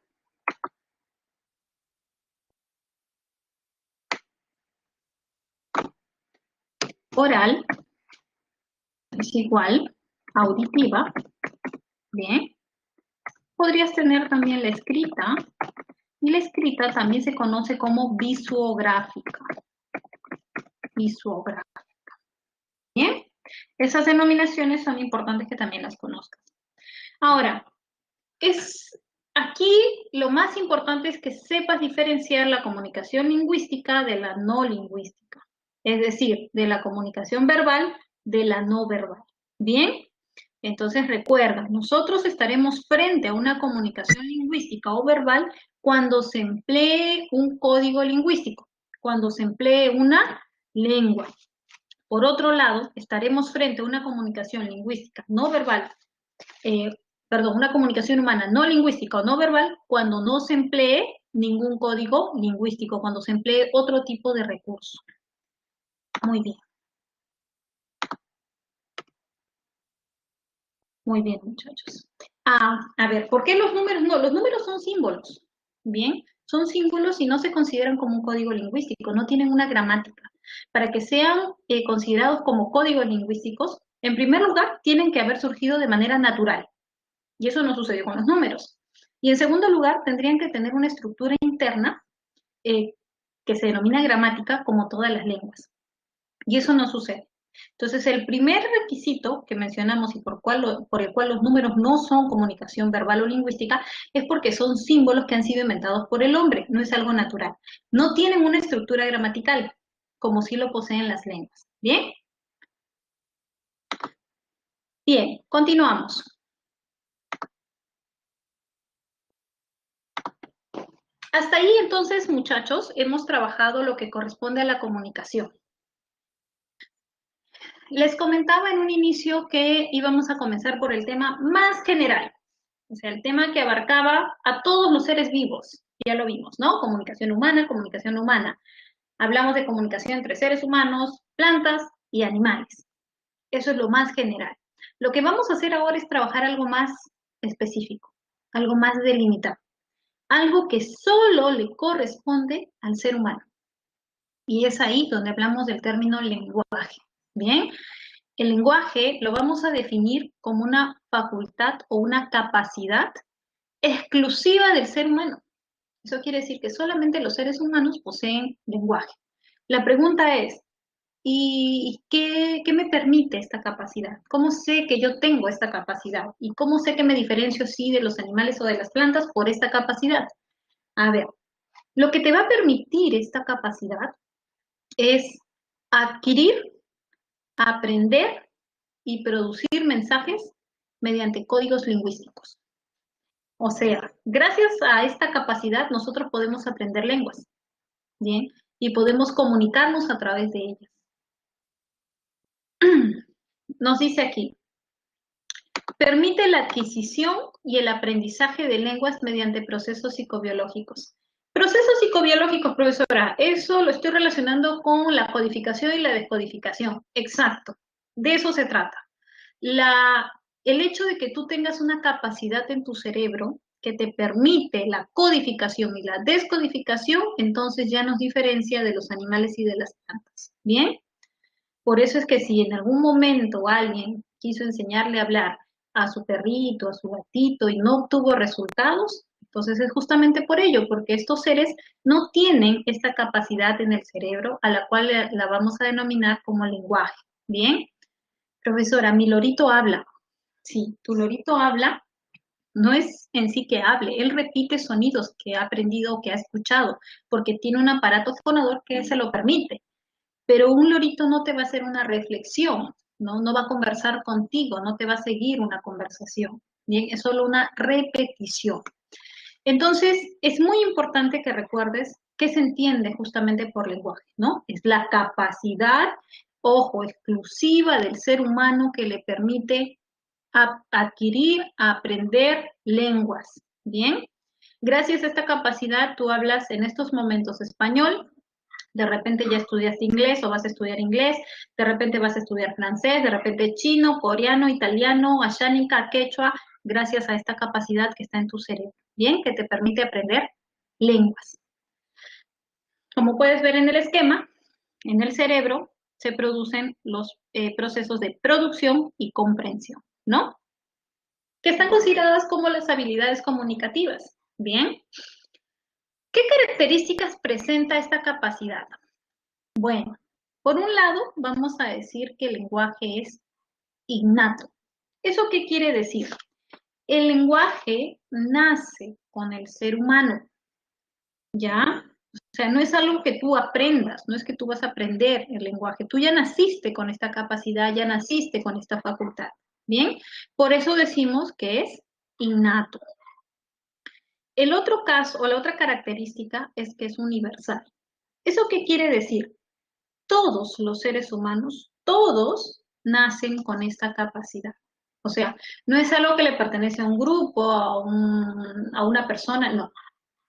Oral es igual a auditiva, ¿bien? Podrías tener también la escrita, y la escrita también se conoce como visuográfica. Visuográfica, ¿bien? Esas denominaciones son importantes que también las conozcas. Ahora, aquí lo más importante es que sepas diferenciar la comunicación lingüística de la no lingüística, es decir, de la comunicación verbal de la no verbal, ¿bien? Entonces recuerda, nosotros estaremos frente a una comunicación lingüística o verbal cuando se emplee un código lingüístico, cuando se emplee una lengua. Por otro lado, estaremos frente a una comunicación lingüística no verbal, una comunicación humana no lingüística o no verbal cuando no se emplee ningún código lingüístico, cuando se emplee otro tipo de recurso. Muy bien. Muy bien, muchachos. A ver, ¿por qué los números no? Los números son símbolos, ¿bien? Son símbolos y no se consideran como un código lingüístico, no tienen una gramática. Para que sean considerados como códigos lingüísticos, en primer lugar, tienen que haber surgido de manera natural, y eso no sucedió con los números. Y en segundo lugar, tendrían que tener una estructura interna eh, que se denomina gramática, como todas las lenguas, y eso no sucede. Entonces, el primer requisito que mencionamos y por el cual los números no son comunicación verbal o lingüística es porque son símbolos que han sido inventados por el hombre, no es algo natural. No tienen una estructura gramatical, como sí lo poseen las lenguas. ¿Bien? Bien, continuamos. Hasta ahí, entonces, muchachos, hemos trabajado lo que corresponde a la comunicación. Les comentaba en un inicio que íbamos a comenzar por el tema más general, o sea, el tema que abarcaba a todos los seres vivos. Ya lo vimos, ¿no? Comunicación humana, comunicación humana. Hablamos de comunicación entre seres humanos, plantas y animales. Eso es lo más general. Lo que vamos a hacer ahora es trabajar algo más específico, algo más delimitado, algo que solo le corresponde al ser humano. Y es ahí donde hablamos del término lenguaje. Bien, el lenguaje lo vamos a definir como una facultad o una capacidad exclusiva del ser humano. Eso quiere decir que solamente los seres humanos poseen lenguaje. La pregunta es, ¿y qué me permite esta capacidad? ¿Cómo sé que yo tengo esta capacidad? ¿Y cómo sé que me diferencio sí de los animales o de las plantas por esta capacidad? A ver, lo que te va a permitir esta capacidad es adquirir, aprender y producir mensajes mediante códigos lingüísticos. O sea, gracias a esta capacidad nosotros podemos aprender lenguas, ¿bien? Y podemos comunicarnos a través de ellas. Nos dice aquí, permite la adquisición y el aprendizaje de lenguas mediante procesos psicobiológicos. Procesos psicobiológicos, profesora, eso lo estoy relacionando con la codificación y la descodificación. Exacto, de eso se trata. El hecho de que tú tengas una capacidad en tu cerebro que te permite la codificación y la descodificación, entonces ya nos diferencia de los animales y de las plantas. ¿Bien? Por eso es que si en algún momento alguien quiso enseñarle a hablar a su perrito, a su gatito y no obtuvo resultados, Entonces es justamente por ello, porque estos seres no tienen esta capacidad en el cerebro a la cual la vamos a denominar como lenguaje. ¿Bien? Profesora, mi lorito habla. Sí, tu lorito habla, no es en sí que hable, él repite sonidos que ha aprendido o que ha escuchado, porque tiene un aparato fonador que se lo permite. Pero un lorito no te va a hacer una reflexión, ¿no? No va a conversar contigo, no te va a seguir una conversación. Bien, es solo una repetición. Entonces, es muy importante que recuerdes qué se entiende justamente por lenguaje, ¿no? Es la capacidad, ojo, exclusiva del ser humano que le permite adquirir, aprender lenguas, ¿bien? Gracias a esta capacidad, tú hablas en estos momentos español, de repente ya estudiaste inglés o vas a estudiar inglés, de repente vas a estudiar francés, de repente chino, coreano, italiano, ashánica, quechua, gracias a esta capacidad que está en tu cerebro, ¿bien? Que te permite aprender lenguas. Como puedes ver en el esquema, en el cerebro se producen los procesos de producción y comprensión, ¿no? Que están consideradas como las habilidades comunicativas, ¿bien? ¿Qué características presenta esta capacidad? Bueno, por un lado, vamos a decir que el lenguaje es innato. ¿Eso qué quiere decir? El lenguaje nace con el ser humano, ¿ya? O sea, no es algo que tú aprendas, no es que tú vas a aprender el lenguaje, tú ya naciste con esta capacidad, ya naciste con esta facultad, ¿bien? Por eso decimos que es innato. El otro caso o la otra característica es que es universal. ¿Eso qué quiere decir? Todos los seres humanos, todos nacen con esta capacidad. O sea, no es algo que le pertenece a un grupo, a una persona, no.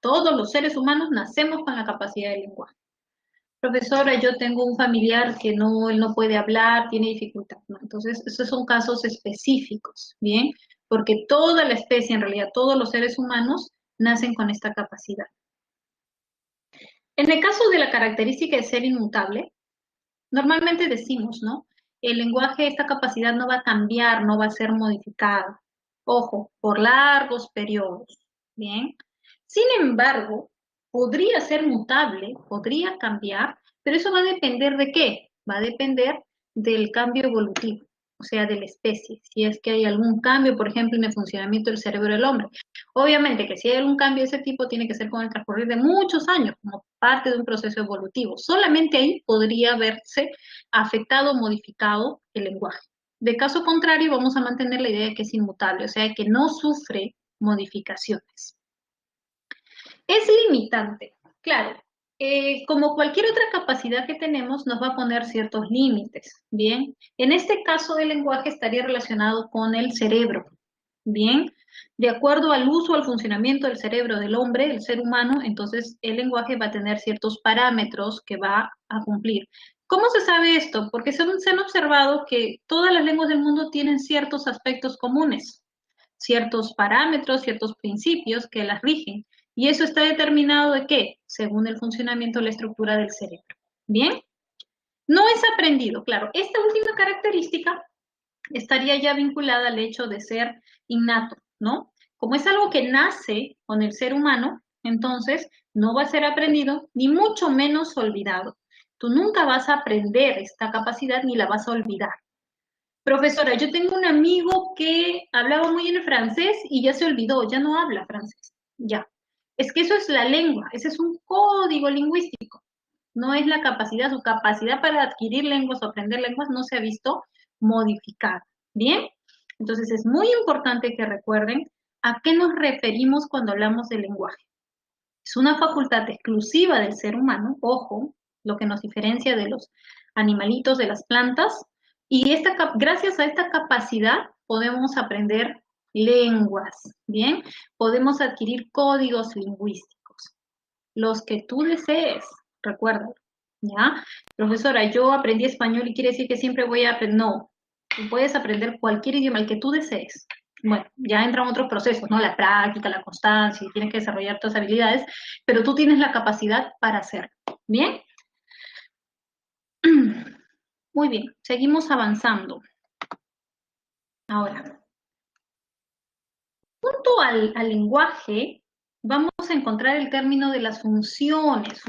Todos los seres humanos nacemos con la capacidad de lenguaje. Profesora, yo tengo un familiar que no, él no puede hablar, tiene dificultad. No, entonces, esos son casos específicos, ¿bien? Porque toda la especie, en realidad, todos los seres humanos nacen con esta capacidad. En el caso de la característica de ser inmutable, normalmente decimos, ¿no? El lenguaje, esta capacidad no va a cambiar, no va a ser modificada. Ojo, por largos periodos. Bien. Sin embargo, podría ser mutable, podría cambiar, pero eso va a depender de qué? Va a depender del cambio evolutivo, o sea, de la especie. Si es que hay algún cambio, por ejemplo, en el funcionamiento del cerebro del hombre. Obviamente que si hay algún cambio de ese tipo, tiene que ser con el transcurrir de muchos años, como parte de un proceso evolutivo. Solamente ahí podría verse afectado o modificado el lenguaje. De caso contrario, vamos a mantener la idea de que es inmutable, o sea, que no sufre modificaciones. Es limitante, claro. Como cualquier otra capacidad que tenemos, nos va a poner ciertos límites, ¿bien? En este caso, el lenguaje estaría relacionado con el cerebro, ¿bien? De acuerdo al uso, al funcionamiento del cerebro del hombre, del ser humano, entonces el lenguaje va a tener ciertos parámetros que va a cumplir. ¿Cómo se sabe esto? Porque se han observado que todas las lenguas del mundo tienen ciertos aspectos comunes, ciertos parámetros, ciertos principios que las rigen. Y eso está determinado de qué? Según el funcionamiento de la estructura del cerebro. ¿Bien? No es aprendido, claro. Esta última característica estaría ya vinculada al hecho de ser innato, ¿no? Como es algo que nace con el ser humano, entonces no va a ser aprendido ni mucho menos olvidado. Tú nunca vas a aprender esta capacidad ni la vas a olvidar. Profesora, yo tengo un amigo que hablaba muy bien el francés y ya se olvidó, ya no habla francés. Ya. Es que eso es la lengua, ese es un código lingüístico, no es la capacidad, su capacidad para adquirir lenguas o aprender lenguas no se ha visto modificada. ¿Bien? Entonces es muy importante que recuerden a qué nos referimos cuando hablamos de lenguaje. Es una facultad exclusiva del ser humano, ojo, lo que nos diferencia de los animalitos, de las plantas, y gracias a esta capacidad podemos aprender lenguas, ¿bien? Podemos adquirir códigos lingüísticos, los que tú desees, recuerda, ¿ya? Profesora, yo aprendí español y quiere decir que siempre voy a aprender, no, tú puedes aprender cualquier idioma, el que tú desees. Bueno, ya entran otros procesos, ¿no? La práctica, la constancia, y tienes que desarrollar tus habilidades, pero tú tienes la capacidad para hacerlo. ¿Bien? Muy bien, seguimos avanzando. Ahora, junto al lenguaje, vamos a encontrar el término de las funciones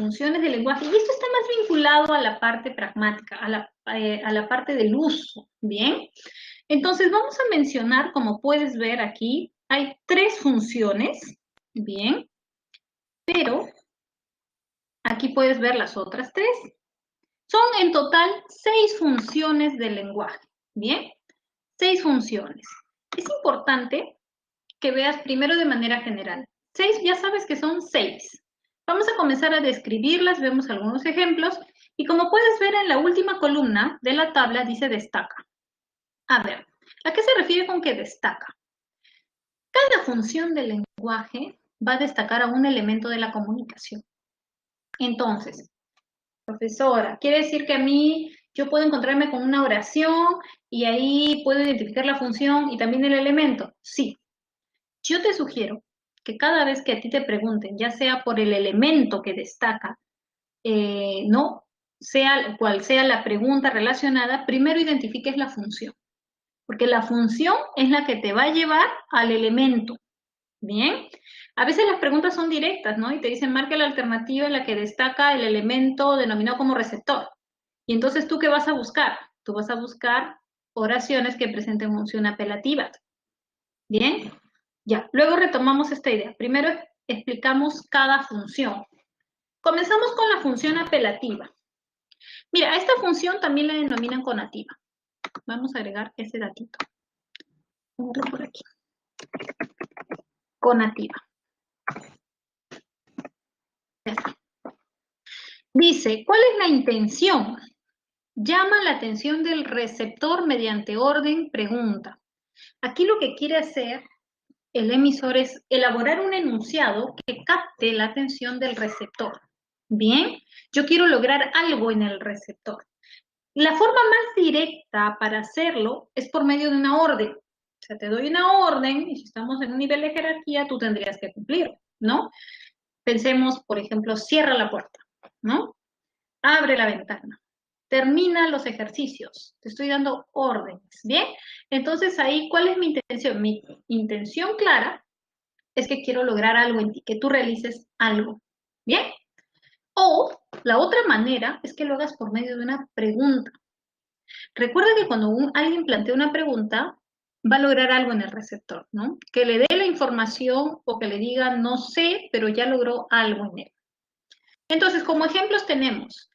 del lenguaje. Y esto está más vinculado a la parte pragmática, a la parte del uso, ¿bien? Entonces vamos a mencionar, como puedes ver aquí, hay 3 funciones, ¿bien? Pero aquí puedes ver las otras 3. Son en total 6 funciones del lenguaje, ¿bien? 6 funciones. Es importante que veas primero de manera general. 6, ya sabes que son 6. Vamos a comenzar a describirlas, vemos algunos ejemplos, y como puedes ver en la última columna de la tabla dice destaca. A ver, ¿a qué se refiere con que destaca? Cada función del lenguaje va a destacar a un elemento de la comunicación. Entonces, profesora, quiere decir que a mí yo puedo encontrarme con una oración y ahí puedo identificar la función y también el elemento. Sí, yo te sugiero que cada vez que a ti te pregunten, ya sea por el elemento que destaca, no sea cual sea la pregunta relacionada, primero identifiques la función, porque la función es la que te va a llevar al elemento. Bien, a veces las preguntas son directas, ¿no? Y te dicen, marca la alternativa en la que destaca el elemento denominado como receptor. Y entonces, ¿tú qué vas a buscar? Tú vas a buscar oraciones que presenten función apelativa. Bien, ya. Luego retomamos esta idea. Primero explicamos cada función. Comenzamos con la función apelativa. Mira, a esta función también la denominan conativa. Vamos a agregar ese datito. Por aquí. Conativa. Ya está. Dice, ¿cuál es la intención? Llama la atención del receptor mediante orden pregunta. Aquí lo que quiere hacer el emisor es elaborar un enunciado que capte la atención del receptor. Bien, yo quiero lograr algo en el receptor. La forma más directa para hacerlo es por medio de una orden. O sea, te doy una orden y si estamos en un nivel de jerarquía, tú tendrías que cumplir, ¿no? Pensemos, por ejemplo, cierra la puerta, ¿no? Abre la ventana. Termina los ejercicios. Te estoy dando órdenes, ¿bien? Entonces ahí, ¿cuál es mi intención? Mi intención clara es que quiero lograr algo en ti, que tú realices algo, ¿bien? O la otra manera es que lo hagas por medio de una pregunta. Recuerda que cuando alguien plantea una pregunta, va a lograr algo en el receptor, ¿no? Que le dé la información o que le diga, no sé, pero ya logró algo en él. Entonces, como ejemplos tenemos,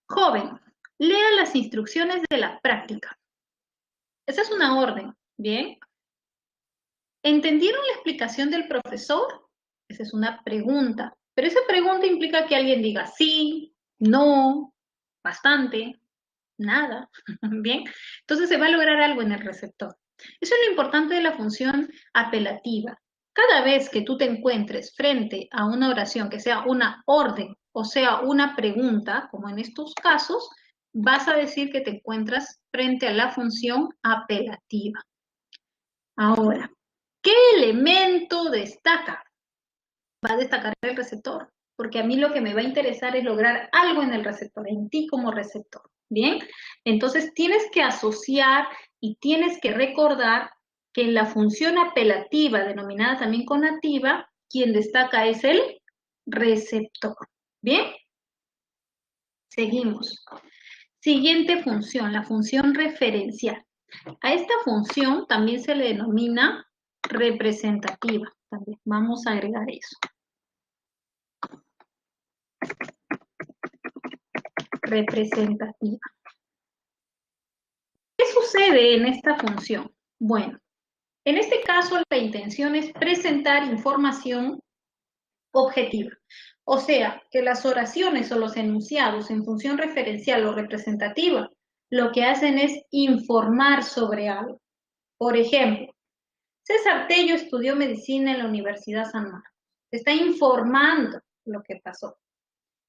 joven, lea las instrucciones de la práctica. Esa es una orden, ¿bien? ¿Entendieron la explicación del profesor? Esa es una pregunta. Pero esa pregunta implica que alguien diga sí, no, bastante, nada, ¿bien? Entonces se va a lograr algo en el receptor. Eso es lo importante de la función apelativa. Cada vez que tú te encuentres frente a una oración que sea una orden o sea una pregunta, como en estos casos, vas a decir que te encuentras frente a la función apelativa. Ahora, ¿qué elemento destaca? Va a destacar el receptor, porque a mí lo que me va a interesar es lograr algo en el receptor, en ti como receptor. ¿Bien? Entonces tienes que asociar y tienes que recordar que en la función apelativa, denominada también conativa, quien destaca es el receptor. ¿Bien? Seguimos. Siguiente función, la función referencial. A esta función también se le denomina representativa. También vamos a agregar eso. Representativa. ¿Qué sucede en esta función? Bueno, en este caso la intención es presentar información objetiva. O sea, que las oraciones o los enunciados en función referencial o representativa lo que hacen es informar sobre algo. Por ejemplo, César Tello estudió medicina en la Universidad San Marcos. Te está informando lo que pasó.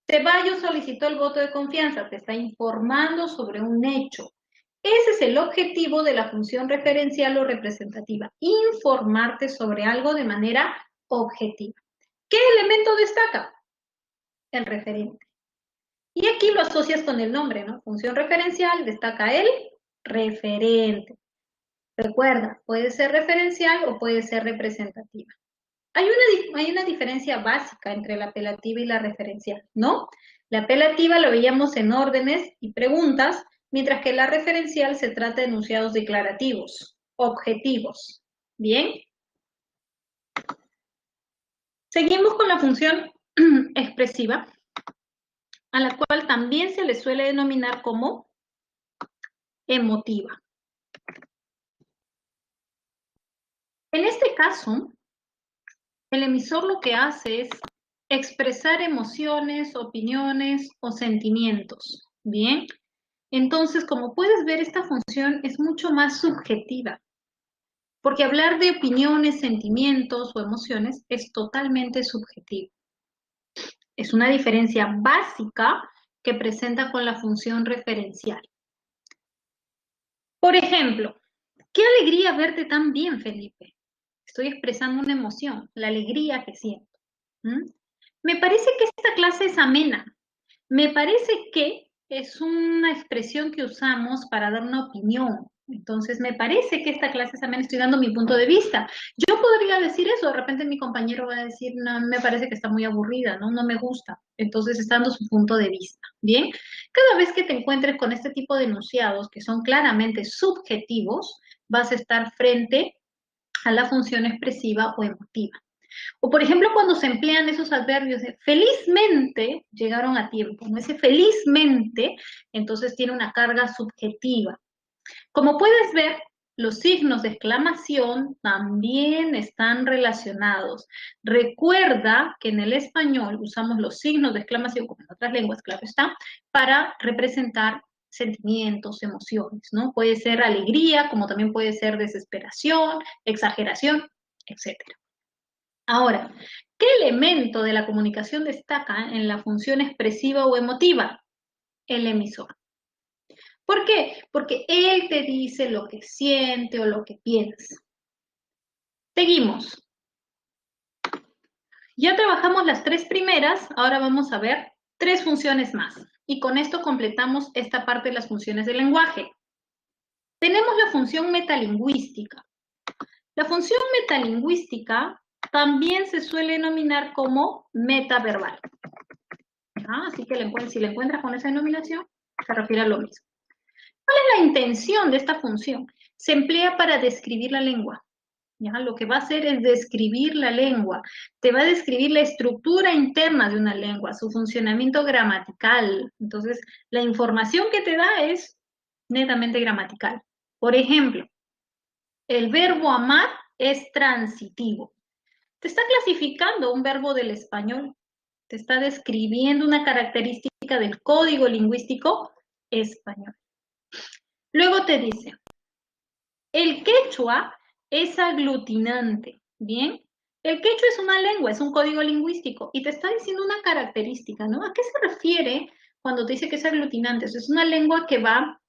Ceballos solicitó el voto de confianza. Te está informando sobre un hecho. Ese es el objetivo de la función referencial o representativa. Informarte sobre algo de manera objetiva. ¿Qué elemento destaca? El referente. Y aquí lo asocias con el nombre, ¿no? Función referencial, destaca el referente. Recuerda, puede ser referencial o puede ser representativa. Hay una diferencia básica entre la apelativa y la referencial, ¿no? La apelativa lo veíamos en órdenes y preguntas, mientras que la referencial se trata de enunciados declarativos, objetivos. ¿Bien? Seguimos con la función expresiva, a la cual también se le suele denominar como emotiva. En este caso, el emisor lo que hace es expresar emociones, opiniones o sentimientos. Bien, entonces, como puedes ver, esta función es mucho más subjetiva, porque hablar de opiniones, sentimientos o emociones es totalmente subjetivo. Es una diferencia básica que presenta con la función referencial. Por ejemplo, qué alegría verte tan bien, Felipe. Estoy expresando una emoción, la alegría que siento. ¿Mm? Me parece que esta clase es amena. Me parece que es una expresión que usamos para dar una opinión. Entonces, me parece que esta clase es amena, estoy dando mi punto de vista. Yo podría decir eso, de repente mi compañero va a decir, no, me parece que está muy aburrida, ¿no? No me gusta. Entonces, está dando su punto de vista. Bien, cada vez que te encuentres con este tipo de enunciados que son claramente subjetivos, vas a estar frente a la función expresiva o emotiva. O por ejemplo, cuando se emplean esos adverbios de felizmente llegaron a tiempo, ¿no? Ese felizmente, entonces tiene una carga subjetiva. Como puedes ver, los signos de exclamación también están relacionados. Recuerda que en el español usamos los signos de exclamación, como en otras lenguas, claro está, para representar sentimientos, emociones, ¿no? Puede ser alegría, como también puede ser desesperación, exageración, etcétera. Ahora, ¿qué elemento de la comunicación destaca en la función expresiva o emotiva? El emisor. ¿Por qué? Porque él te dice lo que siente o lo que piensa. Seguimos. Ya trabajamos las tres primeras, ahora vamos a ver tres funciones más. Y con esto completamos esta parte de las funciones del lenguaje. Tenemos la función metalingüística. La función metalingüística también se suele denominar como metaverbal. Así que si le encuentras con esa denominación, se refiere a lo mismo. ¿Cuál es la intención de esta función? Se emplea para describir la lengua. ¿Ya? Lo que va a hacer es describir la lengua. Te va a describir la estructura interna de una lengua, su funcionamiento gramatical. Entonces, la información que te da es netamente gramatical. Por ejemplo, el verbo amar es transitivo. Te está clasificando un verbo del español, te está describiendo una característica del código lingüístico español. Luego te dice, el quechua es aglutinante, ¿bien? El quechua es una lengua, es un código lingüístico y te está diciendo una característica, ¿no? ¿A qué se refiere cuando te dice que es aglutinante? Es una lengua que va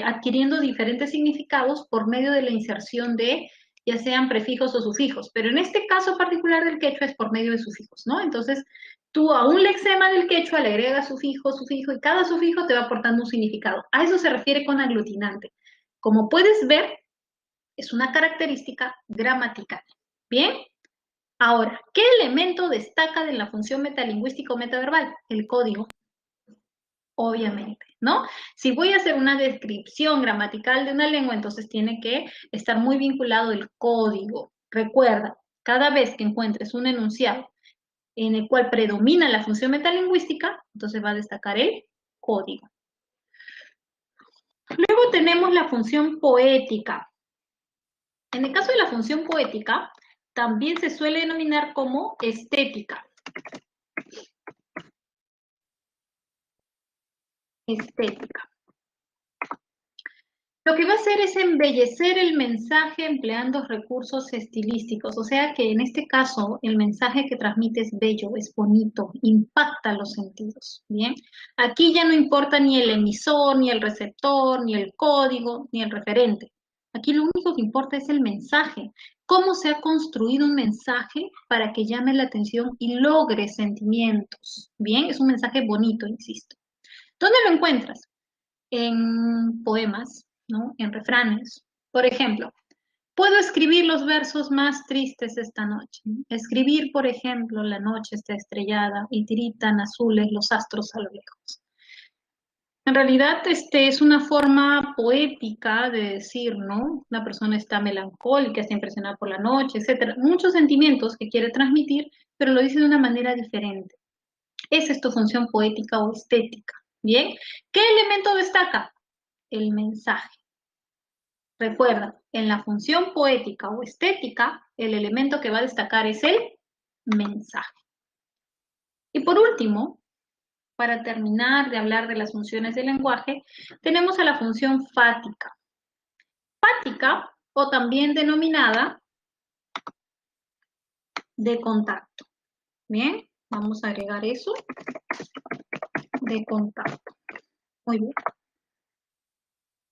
adquiriendo diferentes significados por medio de la inserción de ya sean prefijos o sufijos, pero en este caso particular del quechua es por medio de sufijos, ¿no? Entonces, tú a un lexema del quechua le agregas sufijo, sufijo, y cada sufijo te va aportando un significado. A eso se refiere con aglutinante. Como puedes ver, es una característica gramatical. ¿Bien? Ahora, ¿qué elemento destaca de la función metalingüística o metaverbal? El código, obviamente, ¿no? Si voy a hacer una descripción gramatical de una lengua, entonces tiene que estar muy vinculado el código. Recuerda, cada vez que encuentres un enunciado en el cual predomina la función metalingüística, entonces va a destacar el código. Luego tenemos la función poética. En el caso de la función poética, también se suele denominar como estética. Estética. Lo que va a hacer es embellecer el mensaje empleando recursos estilísticos, o sea que en este caso el mensaje que transmite es bello, es bonito, impacta los sentidos, ¿bien? Aquí ya no importa ni el emisor, ni el receptor, ni el código, ni el referente. Aquí lo único que importa es el mensaje, cómo se ha construido un mensaje para que llame la atención y logre sentimientos, ¿bien? Es un mensaje bonito, insisto. ¿Dónde lo encuentras? En poemas, ¿no? En refranes. Por ejemplo, Puedo escribir los versos más tristes esta noche. Escribir, por ejemplo, la noche está estrellada y tiritan azules los astros a lo lejos. En realidad, es una forma poética de decir, ¿no? La persona está melancólica, está impresionada por la noche, etcétera. Muchos sentimientos que quiere transmitir, pero lo dice de una manera diferente. Esa es tu función poética o estética. ¿Bien? ¿Qué elemento destaca? El mensaje. Recuerda, en la función poética o estética, el elemento que va a destacar es el mensaje. Y por último, para terminar de hablar de las funciones del lenguaje, tenemos a la función fática. Fática, o también denominada de contacto. Bien, vamos a agregar eso, de contacto. Muy bien.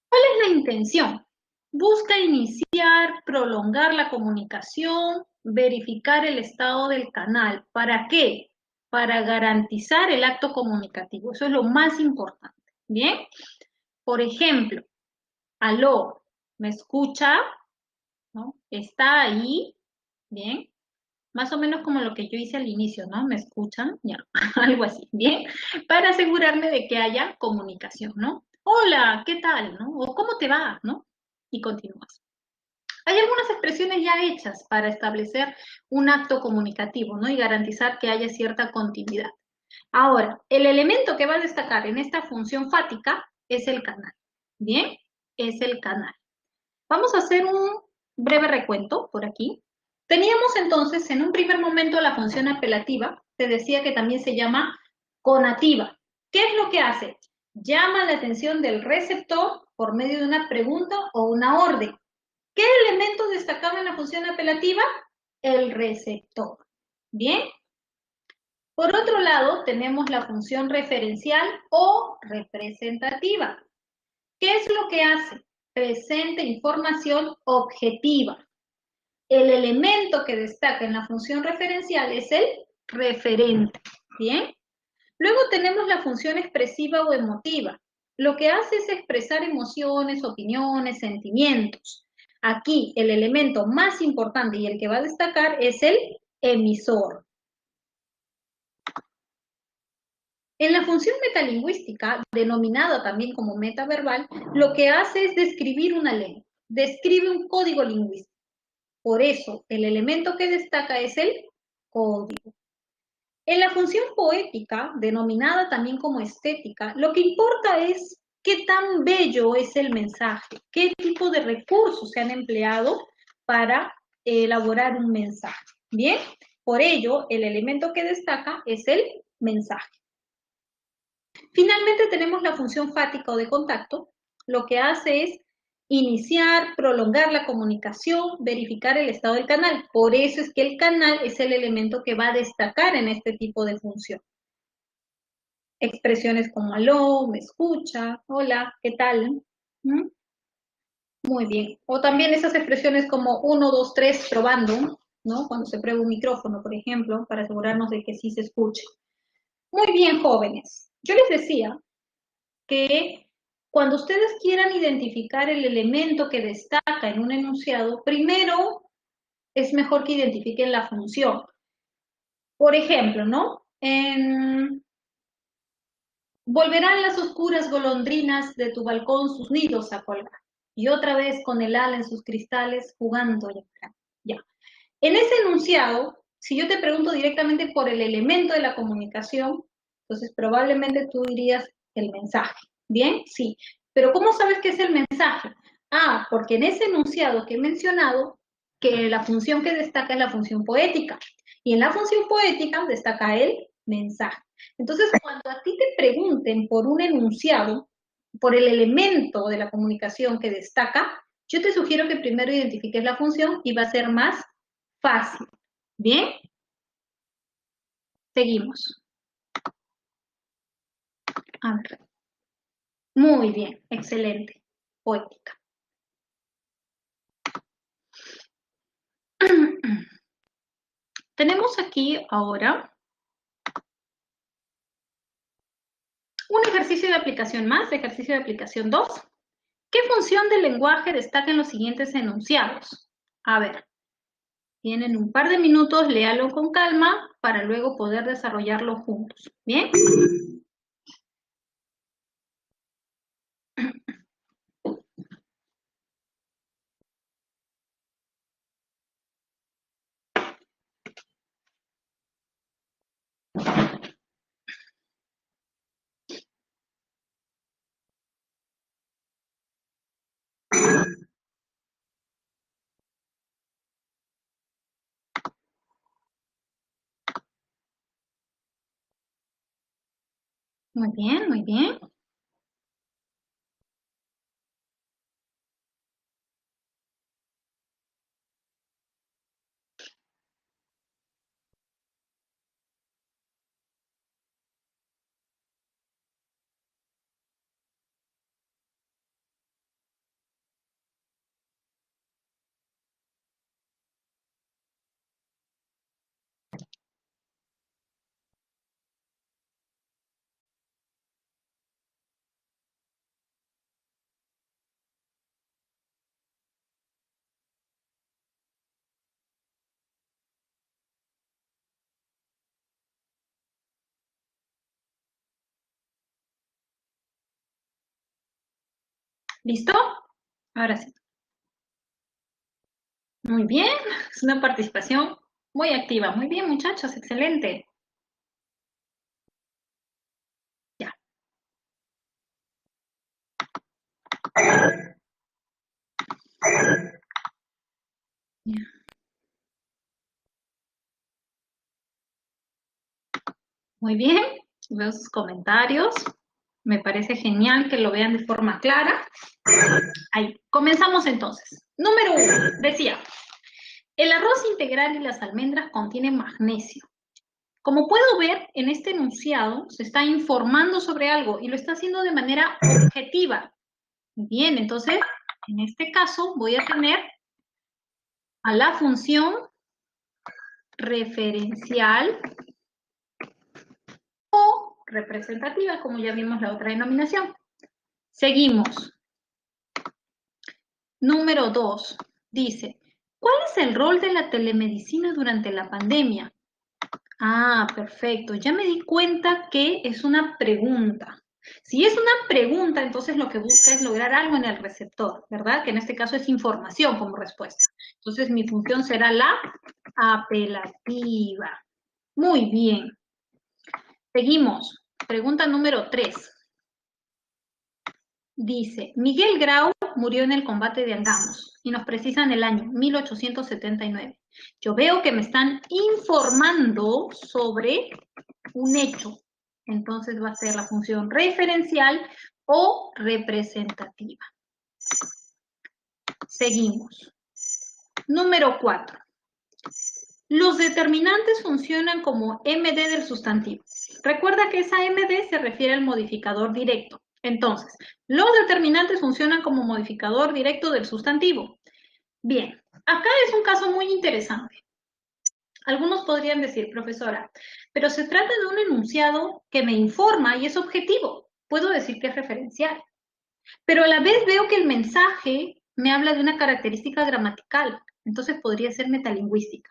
¿Cuál es la intención? Busca iniciar, prolongar la comunicación, verificar el estado del canal. ¿Para qué? Para garantizar el acto comunicativo. Eso es lo más importante. ¿Bien? Por ejemplo, aló, ¿me escucha? ¿No? ¿Está ahí? ¿Bien? Más o menos como lo que yo hice al inicio, ¿no? ¿Me escuchan? Ya, algo así, ¿bien? Para asegurarme de que haya comunicación, ¿no? Hola, ¿qué tal? ¿No? O ¿cómo te va? ¿No? Y continúas. Hay algunas expresiones ya hechas para establecer un acto comunicativo, ¿no? Y garantizar que haya cierta continuidad. Ahora, el elemento que va a destacar en esta función fática es el canal, ¿bien? Es el canal. Vamos a hacer un breve recuento por aquí. Teníamos entonces en un primer momento la función apelativa, se decía que también se llama conativa. ¿Qué es lo que hace? Llama la atención del receptor por medio de una pregunta o una orden. ¿Qué elemento destacaba en la función apelativa? El receptor. ¿Bien? Por otro lado, tenemos la función referencial o representativa. ¿Qué es lo que hace? Presenta información objetiva. El elemento que destaca en la función referencial es el referente. ¿Bien? Luego tenemos la función expresiva o emotiva. Lo que hace es expresar emociones, opiniones, sentimientos. Aquí el elemento más importante y el que va a destacar es el emisor. En la función metalingüística, denominada también como metaverbal, lo que hace es describir una lengua, describe un código lingüístico. Por eso, el elemento que destaca es el código. En la función poética, denominada también como estética, lo que importa es qué tan bello es el mensaje, qué tipo de recursos se han empleado para elaborar un mensaje. Bien, por ello, el elemento que destaca es el mensaje. Finalmente tenemos la función fática o de contacto. Lo que hace es iniciar, prolongar la comunicación, verificar el estado del canal. Por eso es que el canal es el elemento que va a destacar en este tipo de función. Expresiones como aló, me escucha, hola, ¿qué tal? ¿Mm? Muy bien. O también esas expresiones como 1, 2, 3, probando, ¿no? Cuando se prueba un micrófono, por ejemplo, para asegurarnos de que sí se escuche. Muy bien, jóvenes. Yo les decía que cuando ustedes quieran identificar el elemento que destaca en un enunciado, primero es mejor que identifiquen la función. Por ejemplo, ¿no? Volverán las oscuras golondrinas de tu balcón sus nidos a colgar, y otra vez con el ala en sus cristales jugando ya. En ese enunciado, si yo te pregunto directamente por el elemento de la comunicación, entonces probablemente tú dirías el mensaje. ¿Bien? Sí. Pero ¿cómo sabes qué es el mensaje? Ah, porque en ese enunciado que he mencionado, que la función que destaca es la función poética. Y en la función poética destaca el mensaje. Entonces, cuando a ti te pregunten por un enunciado, por el elemento de la comunicación que destaca, yo te sugiero que primero identifiques la función y va a ser más fácil. ¿Bien? Seguimos. A ver. Muy bien, excelente. Poética. Tenemos aquí ahora un ejercicio de aplicación más, ejercicio de aplicación 2. ¿Qué función del lenguaje destaca en los siguientes enunciados? A ver, tienen un par de minutos, léalo con calma para luego poder desarrollarlo juntos. ¿Bien? Muy bien, muy bien. ¿Listo? Ahora sí. Muy bien, es una participación muy activa. Muy bien, muchachos, excelente. Ya. Ya. Muy bien, veo sus comentarios. Me parece genial que lo vean de forma clara. Ahí, comenzamos entonces. Número 1, decía, el arroz integral y las almendras contienen magnesio. Como puedo ver, en este enunciado se está informando sobre algo y lo está haciendo de manera objetiva. Bien, entonces, en este caso voy a tener a la función referencial o representativa, como ya vimos la otra denominación. Seguimos. Número 2, dice, ¿cuál es el rol de la telemedicina durante la pandemia? Ah, perfecto. Ya me di cuenta que es una pregunta. Si es una pregunta, entonces lo que busca es lograr algo en el receptor, ¿verdad? Que en este caso es información como respuesta. Entonces mi función será la apelativa. Muy bien. Seguimos. Pregunta número 3. Dice, Miguel Grau murió en el combate de Angamos y nos precisan el año 1879. Yo veo que me están informando sobre un hecho. Entonces va a ser la función referencial o representativa. Seguimos. Número 4. Los determinantes funcionan como MD del sustantivo. Recuerda que esa MD se refiere al modificador directo. Entonces, los determinantes funcionan como modificador directo del sustantivo. Bien, acá es un caso muy interesante. Algunos podrían decir, profesora, pero se trata de un enunciado que me informa y es objetivo. Puedo decir que es referencial. Pero a la vez veo que el mensaje me habla de una característica gramatical. Entonces podría ser metalingüística.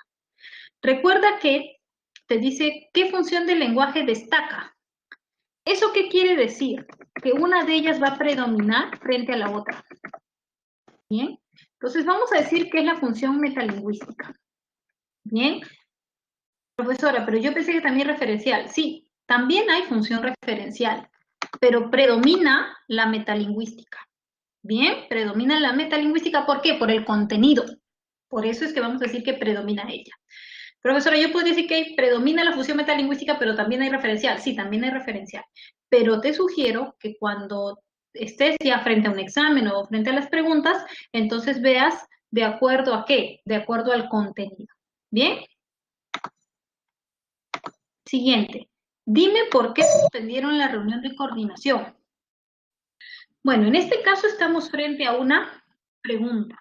Recuerda que te dice qué función del lenguaje destaca. ¿Eso qué quiere decir? Que una de ellas va a predominar frente a la otra. Bien, entonces vamos a decir que es la función metalingüística. Bien, profesora, pero yo pensé que también referencial. Sí, también hay función referencial, pero predomina la metalingüística. Bien, predomina la metalingüística. ¿Por qué? Por el contenido. Por eso es que vamos a decir que predomina ella. Profesora, yo puedo decir que predomina la función metalingüística, pero también hay referencial. Sí, también hay referencial. Pero te sugiero que cuando estés ya frente a un examen o frente a las preguntas, entonces veas de acuerdo a qué, de acuerdo al contenido. ¿Bien? Siguiente. Dime por qué suspendieron la reunión de coordinación. Bueno, en este caso estamos frente a una pregunta.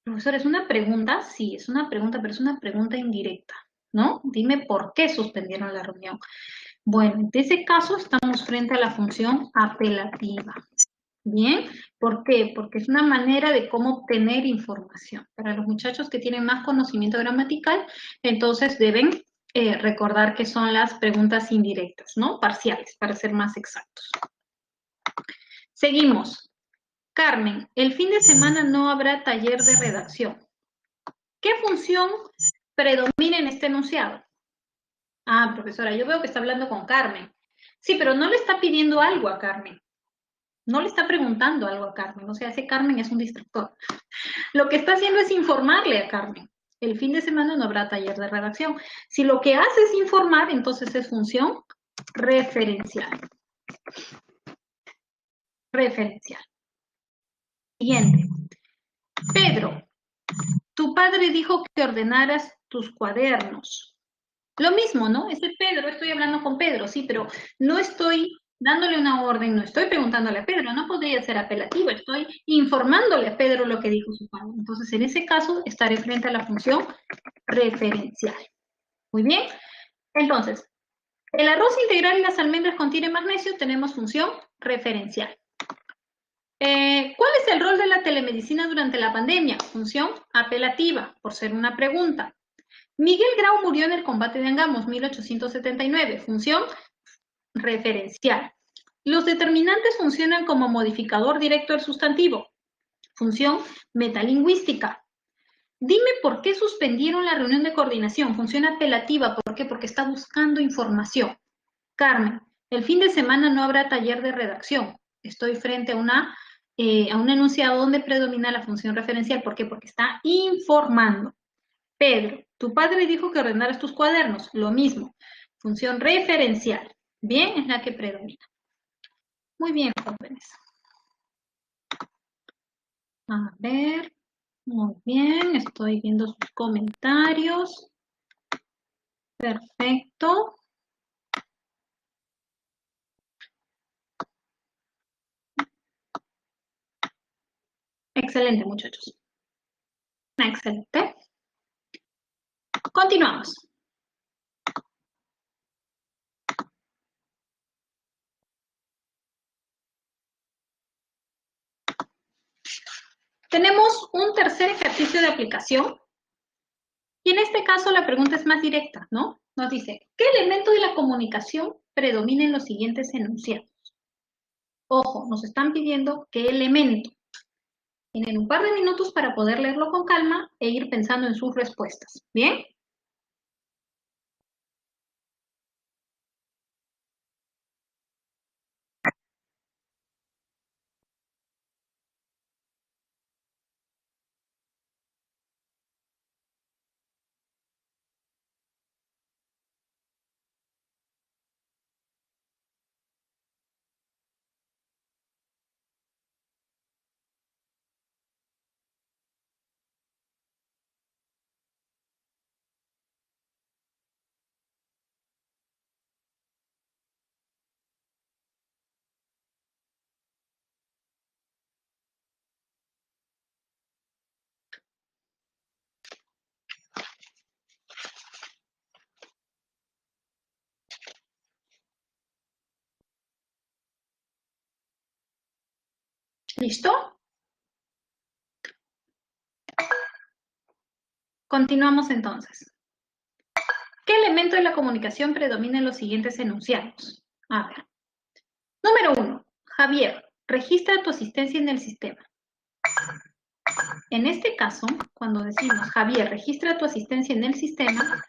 Profesor, ¿es una pregunta? Sí, es una pregunta, pero es una pregunta indirecta, ¿no? Dime por qué suspendieron la reunión. Bueno, en ese caso estamos frente a la función apelativa. Bien, ¿por qué? Porque es una manera de cómo obtener información. Para los muchachos que tienen más conocimiento gramatical, entonces deben recordar que son las preguntas indirectas, ¿no? Parciales, para ser más exactos. Seguimos. Carmen, el fin de semana no habrá taller de redacción. ¿Qué función predomina en este enunciado? Ah, profesora, yo veo que está hablando con Carmen. Sí, pero no le está pidiendo algo a Carmen. No le está preguntando algo a Carmen. O sea, ese Carmen es un distractor. Lo que está haciendo es informarle a Carmen. El fin de semana no habrá taller de redacción. Si lo que hace es informar, entonces es función referencial. Referencial. Siguiente. Pedro, tu padre dijo que ordenaras tus cuadernos. Lo mismo, ¿no? Ese Pedro, estoy hablando con Pedro, sí, pero no estoy dándole una orden, no estoy preguntándole a Pedro, no podría ser apelativo, estoy informándole a Pedro lo que dijo su padre. Entonces, en ese caso, estaré frente a la función referencial. Muy bien. Entonces, el arroz integral y las almendras contienen magnesio, tenemos función referencial. ¿Cuál es el rol de la telemedicina durante la pandemia? Función apelativa, por ser una pregunta. Miguel Grau murió en el combate de Angamos, 1879. Función referencial. Los determinantes funcionan como modificador directo del sustantivo. Función metalingüística. Dime por qué suspendieron la reunión de coordinación. Función apelativa. ¿Por qué? Porque está buscando información. Carmen, el fin de semana no habrá taller de redacción. Estoy frente a un enunciado donde predomina la función referencial. ¿Por qué? Porque está informando. Pedro, tu padre dijo que ordenaras tus cuadernos. Lo mismo. Función referencial. Bien, es la que predomina. Muy bien, jóvenes. A ver. Muy bien, estoy viendo sus comentarios. Perfecto. Excelente, muchachos. Excelente. Continuamos. Tenemos un tercer ejercicio de aplicación. Y en este caso la pregunta es más directa, ¿no? Nos dice, ¿qué elemento de la comunicación predomina en los siguientes enunciados? Ojo, nos están pidiendo qué elemento. Tienen un par de minutos para poder leerlo con calma e ir pensando en sus respuestas. ¿Bien? ¿Listo? Continuamos entonces. ¿Qué elemento de la comunicación predomina en los siguientes enunciados? A ver. Número 1. Javier, registra tu asistencia en el sistema. En este caso, cuando decimos Javier, registra tu asistencia en el sistema,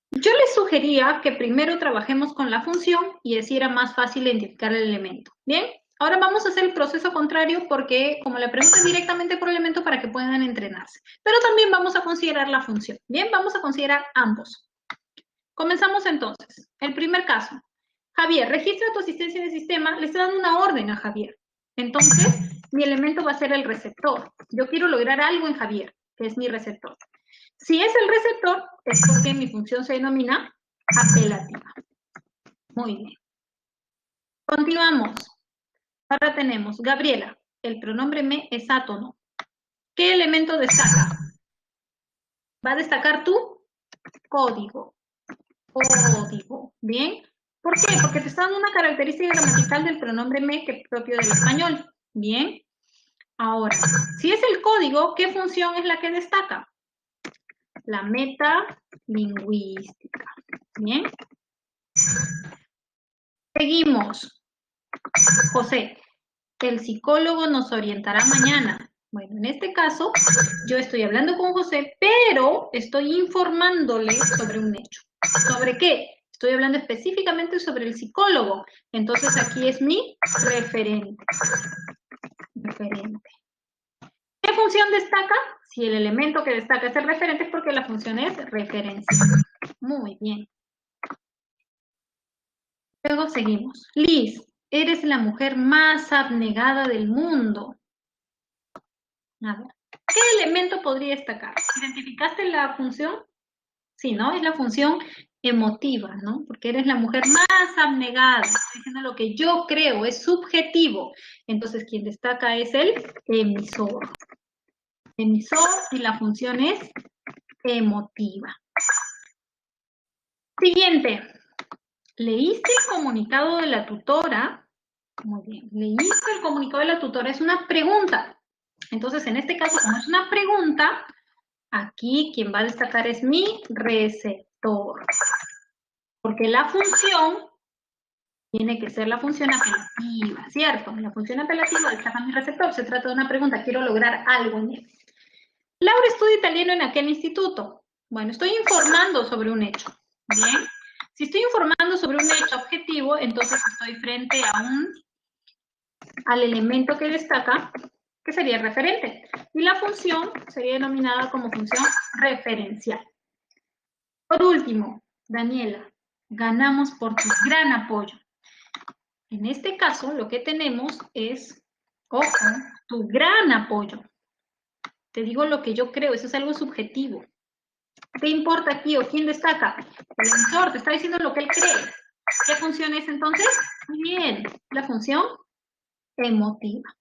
yo les sugería que primero trabajemos con la función y así era más fácil identificar el elemento. ¿Bien? Ahora vamos a hacer el proceso contrario porque como la pregunta es directamente por elemento para que puedan entrenarse. Pero también vamos a considerar la función. Bien, vamos a considerar ambos. Comenzamos entonces. El primer caso. Javier, registra tu asistencia en el sistema. Le está dando una orden a Javier. Entonces, mi elemento va a ser el receptor. Yo quiero lograr algo en Javier, que es mi receptor. Si es el receptor, es porque mi función se denomina apelativa. Muy bien. Continuamos. Ahora tenemos Gabriela. El pronombre me es átono. ¿Qué elemento destaca? Va a destacar tu código. Código. Bien. ¿Por qué? Porque te está dando una característica gramatical del pronombre me que es propio del español. Bien. Ahora, si es el código, ¿qué función es la que destaca? La metalingüística. Bien. Seguimos. José, el psicólogo nos orientará mañana. Bueno, en este caso, yo estoy hablando con José, pero estoy informándole sobre un hecho. ¿Sobre qué? Estoy hablando específicamente sobre el psicólogo. Entonces, aquí es mi referente. Referente. ¿Qué función destaca? Si el elemento que destaca es el referente, es porque la función es referencia. Muy bien. Luego seguimos. Liz, eres la mujer más abnegada del mundo. A ver, ¿qué elemento podría destacar? ¿Identificaste la función? Sí, ¿no? Es la función emotiva, ¿no? Porque eres la mujer más abnegada. Estoy diciendo lo que yo creo, es subjetivo. Entonces, quien destaca es el emisor. Emisor y la función es emotiva. Siguiente. ¿Leíste el comunicado de la tutora? Muy bien. ¿Leíste el comunicado de la tutora? Es una pregunta. Entonces, en este caso, como es una pregunta, aquí quien va a destacar es mi receptor. Porque la función tiene que ser la función apelativa, ¿cierto? La función apelativa destaca mi receptor. Se trata de una pregunta, quiero lograr algo en él. Laura estudia italiano en aquel instituto. Bueno, estoy informando sobre un hecho. Bien. Si estoy informando sobre un hecho objetivo, entonces estoy frente al elemento que destaca, que sería el referente. Y la función sería denominada como función referencial. Por último, Daniela, ganamos por tu gran apoyo. En este caso, lo que tenemos es, ojo, tu gran apoyo. Te digo lo que yo creo, eso es algo subjetivo. ¿Qué importa aquí o quién destaca? El emisor te está diciendo lo que él cree. ¿Qué función es entonces? Muy bien, la función emotiva.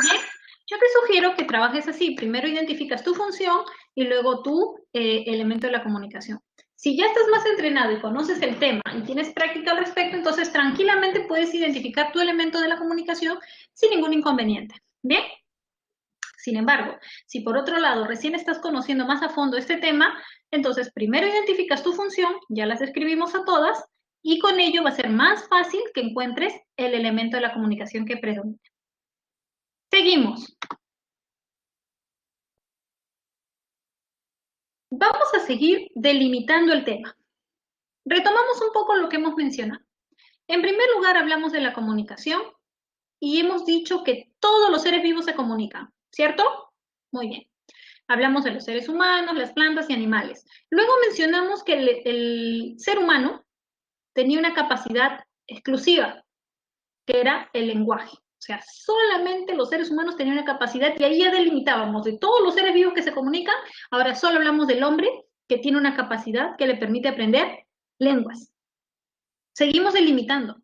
Bien, yo te sugiero que trabajes así. Primero identificas tu función y luego tu elemento de la comunicación. Si ya estás más entrenado y conoces el tema y tienes práctica al respecto, entonces tranquilamente puedes identificar tu elemento de la comunicación sin ningún inconveniente. Bien. Sin embargo, si por otro lado recién estás conociendo más a fondo este tema, entonces primero identificas tu función, ya las escribimos a todas, y con ello va a ser más fácil que encuentres el elemento de la comunicación que predomina. Seguimos. Vamos a seguir delimitando el tema. Retomamos un poco lo que hemos mencionado. En primer lugar, hablamos de la comunicación y hemos dicho que todos los seres vivos se comunican, ¿cierto? Muy bien. Hablamos de los seres humanos, las plantas y animales. Luego mencionamos que el ser humano tenía una capacidad exclusiva, que era el lenguaje. O sea, solamente los seres humanos tenían una capacidad y ahí ya delimitábamos de todos los seres vivos que se comunican. Ahora solo hablamos del hombre que tiene una capacidad que le permite aprender lenguas. Seguimos delimitando.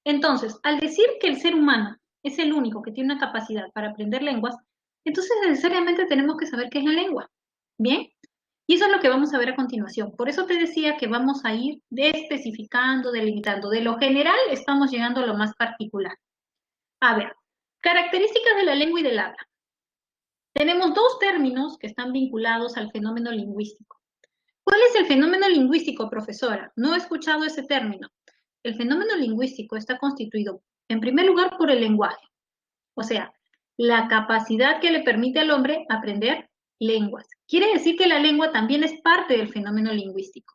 Entonces, al decir que el ser humano es el único que tiene una capacidad para aprender lenguas, entonces necesariamente tenemos que saber qué es la lengua. ¿Bien? Y eso es lo que vamos a ver a continuación. Por eso te decía que vamos a ir especificando, delimitando. De lo general estamos llegando a lo más particular. A ver, características de la lengua y del habla. Tenemos dos términos que están vinculados al fenómeno lingüístico. ¿Cuál es el fenómeno lingüístico, profesora? No he escuchado ese término. El fenómeno lingüístico está constituido, en primer lugar, por el lenguaje. O sea, la capacidad que le permite al hombre aprender lenguas. Quiere decir que la lengua también es parte del fenómeno lingüístico.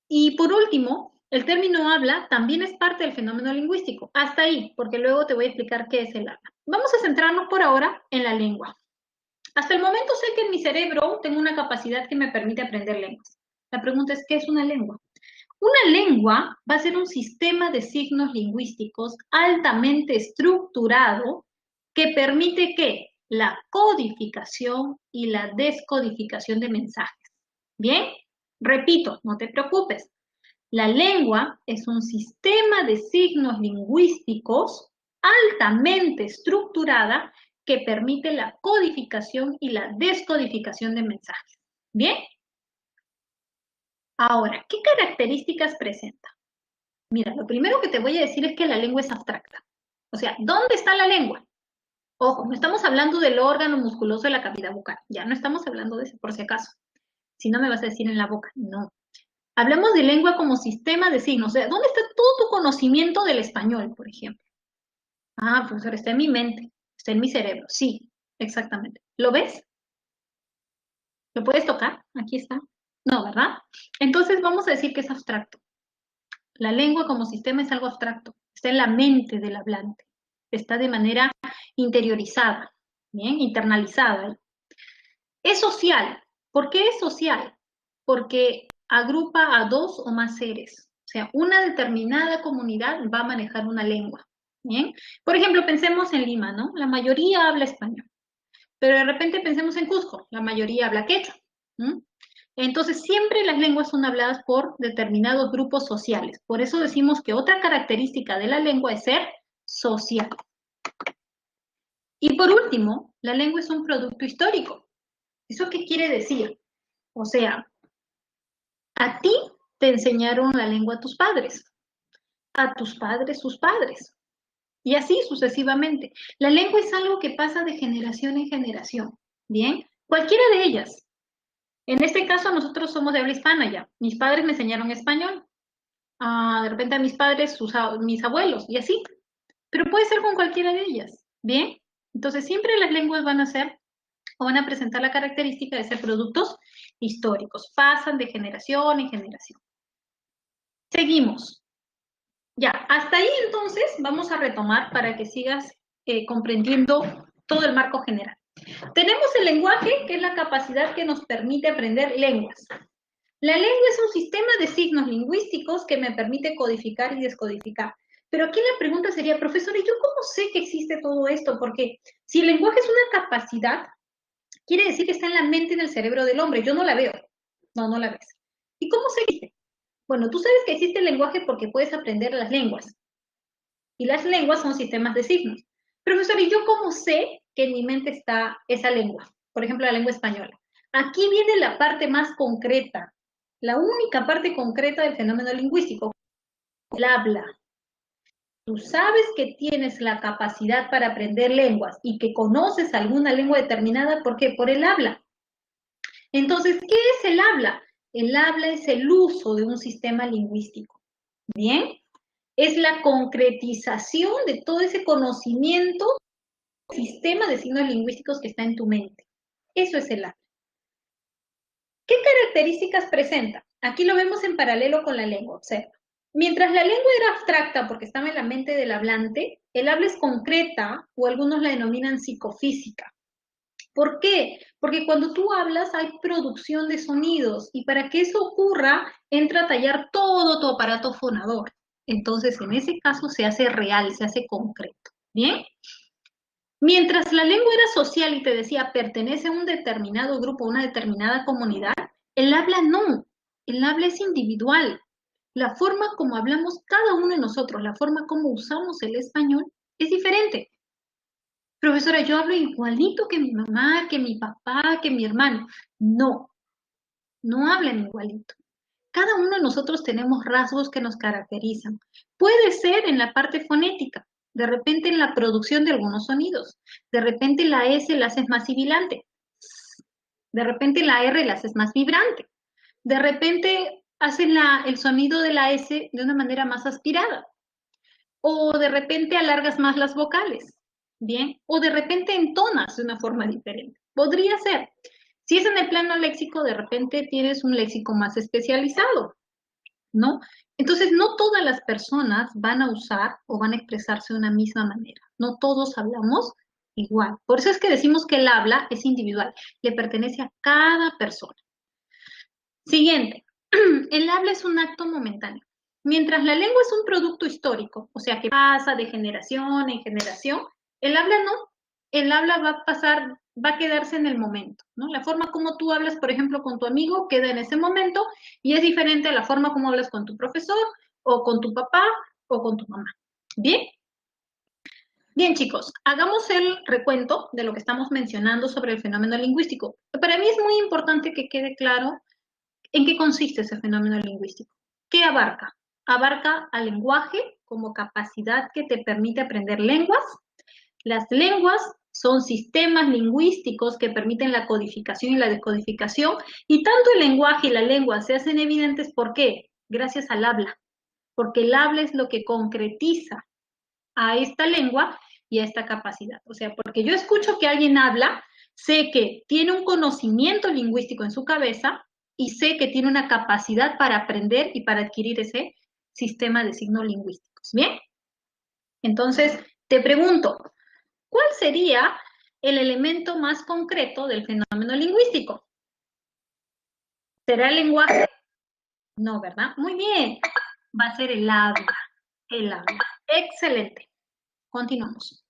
Y por último, el término habla también es parte del fenómeno lingüístico. Hasta ahí, porque luego te voy a explicar qué es el habla. Vamos a centrarnos por ahora en la lengua. Hasta el momento sé que en mi cerebro tengo una capacidad que me permite aprender lenguas. La pregunta es, ¿qué es una lengua? Una lengua va a ser un sistema de signos lingüísticos altamente estructurado que permite que la codificación y la descodificación de mensajes. ¿Bien? Repito, no te preocupes. La lengua es un sistema de signos lingüísticos altamente estructurada que permite la codificación y la descodificación de mensajes. ¿Bien? Ahora, ¿qué características presenta? Mira, lo primero que te voy a decir es que la lengua es abstracta. O sea, ¿dónde está la lengua? Ojo, no estamos hablando del órgano musculoso de la cavidad bucal. Ya no estamos hablando de eso, por si acaso. Si no me vas a decir en la boca. No. Hablamos de lengua como sistema de signos. O sea, ¿dónde está todo tu conocimiento del español, por ejemplo? Ah, profesor, está en mi mente, está en mi cerebro. Sí, exactamente. ¿Lo ves? ¿Lo puedes tocar? Aquí está. No, ¿verdad? Entonces vamos a decir que es abstracto. La lengua como sistema es algo abstracto. Está en la mente del hablante. Está de manera interiorizada, bien, internalizada. Es social. ¿Por qué es social? Porque agrupa a dos o más seres. O sea, una determinada comunidad va a manejar una lengua. Bien. Por ejemplo, pensemos en Lima, ¿no? La mayoría habla español. Pero de repente pensemos en Cusco, la mayoría habla quechua. ¿Mm? Entonces, siempre las lenguas son habladas por determinados grupos sociales. Por eso decimos que otra característica de la lengua es ser social. Y por último, la lengua es un producto histórico. ¿Eso qué quiere decir? O sea, a ti te enseñaron la lengua a tus padres sus padres, y así sucesivamente. La lengua es algo que pasa de generación en generación, ¿bien? Cualquiera de ellas. En este caso, nosotros somos de habla hispana ya. Mis padres me enseñaron español. De repente a mis padres, mis abuelos, y así. Pero puede ser con cualquiera de ellas, ¿bien? Entonces, siempre las lenguas van a ser o van a presentar la característica de ser productos históricos. Pasan de generación en generación. Seguimos. Ya, hasta ahí entonces vamos a retomar para que sigas comprendiendo todo el marco general. Tenemos el lenguaje, que es la capacidad que nos permite aprender lenguas. La lengua es un sistema de signos lingüísticos que me permite codificar y descodificar. Pero aquí la pregunta sería, profesor, ¿y yo cómo sé que existe todo esto? Porque si el lenguaje es una capacidad, quiere decir que está en la mente y en el cerebro del hombre. Yo no la veo. No, no la ves. ¿Y cómo se dice? Bueno, tú sabes que existe el lenguaje porque puedes aprender las lenguas. Y las lenguas son sistemas de signos. Profesor, ¿y yo cómo sé que en mi mente está esa lengua? Por ejemplo, la lengua española. Aquí viene la parte más concreta, la única parte concreta del fenómeno lingüístico, el habla. Tú sabes que tienes la capacidad para aprender lenguas y que conoces alguna lengua determinada, ¿por qué? Por el habla. Entonces, ¿qué es el habla? El habla es el uso de un sistema lingüístico. ¿Bien? Es la concretización de todo ese conocimiento, sistema de signos lingüísticos que está en tu mente. Eso es el habla. ¿Qué características presenta? Aquí lo vemos en paralelo con la lengua, observa. Mientras la lengua era abstracta porque estaba en la mente del hablante, el habla es concreta o algunos la denominan psicofísica. ¿Por qué? Porque cuando tú hablas hay producción de sonidos y para que eso ocurra entra a tallar todo tu aparato fonador. Entonces, en ese caso se hace real, se hace concreto. ¿Bien? Mientras la lengua era social y te decía pertenece a un determinado grupo, a una determinada comunidad, el habla no. El habla es individual. La forma como hablamos cada uno de nosotros, la forma como usamos el español es diferente. Profesora, yo hablo igualito que mi mamá, que mi papá, que mi hermano. No, no hablan igualito. Cada uno de nosotros tenemos rasgos que nos caracterizan. Puede ser en la parte fonética, de repente en la producción de algunos sonidos, de repente la S la haces más sibilante, de repente la R la haces más vibrante, de repente haces el sonido de la S de una manera más aspirada, o de repente alargas más las vocales, ¿bien? O de repente entonas de una forma diferente. Podría ser. Si es en el plano léxico, de repente tienes un léxico más especializado, ¿no? Entonces, no todas las personas van a usar o van a expresarse de una misma manera. No todos hablamos igual. Por eso es que decimos que el habla es individual, le pertenece a cada persona. Siguiente, el habla es un acto momentáneo. Mientras la lengua es un producto histórico, o sea que pasa de generación en generación, el habla no. El habla va a pasar, va a quedarse en el momento, ¿no? La forma como tú hablas, por ejemplo, con tu amigo queda en ese momento y es diferente a la forma como hablas con tu profesor o con tu papá o con tu mamá. ¿Bien? Bien, chicos, hagamos el recuento de lo que estamos mencionando sobre el fenómeno lingüístico. Para mí es muy importante que quede claro ¿En qué consiste ese fenómeno lingüístico? ¿Qué abarca? Abarca al lenguaje como capacidad que te permite aprender lenguas. Las lenguas son sistemas lingüísticos que permiten la codificación y la descodificación, y tanto el lenguaje y la lengua se hacen evidentes, ¿por qué? Gracias al habla, porque el habla es lo que concretiza a esta lengua y a esta capacidad. O sea, porque yo escucho que alguien habla, sé que tiene un conocimiento lingüístico en su cabeza y sé que tiene una capacidad para aprender y para adquirir ese sistema de signos lingüísticos. ¿Bien? Entonces, te pregunto, ¿cuál sería el elemento más concreto del fenómeno lingüístico? ¿Será el lenguaje? No, ¿verdad? Muy bien. Va a ser el habla. El habla. Excelente. Continuamos.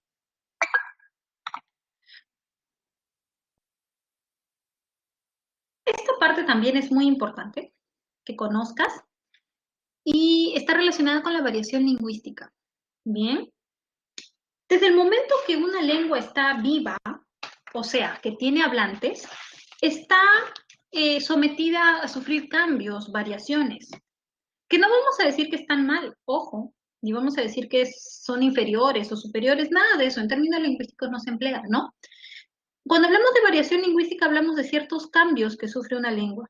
Esta parte también es muy importante que conozcas y está relacionada con la variación lingüística. Bien. Desde el momento que una lengua está viva, o sea, que tiene hablantes, está sometida a sufrir cambios, variaciones, que no vamos a decir que están mal, ojo, ni vamos a decir que son inferiores o superiores, nada de eso, en términos lingüísticos no se emplea, ¿no? Cuando hablamos de variación lingüística hablamos de ciertos cambios que sufre una lengua,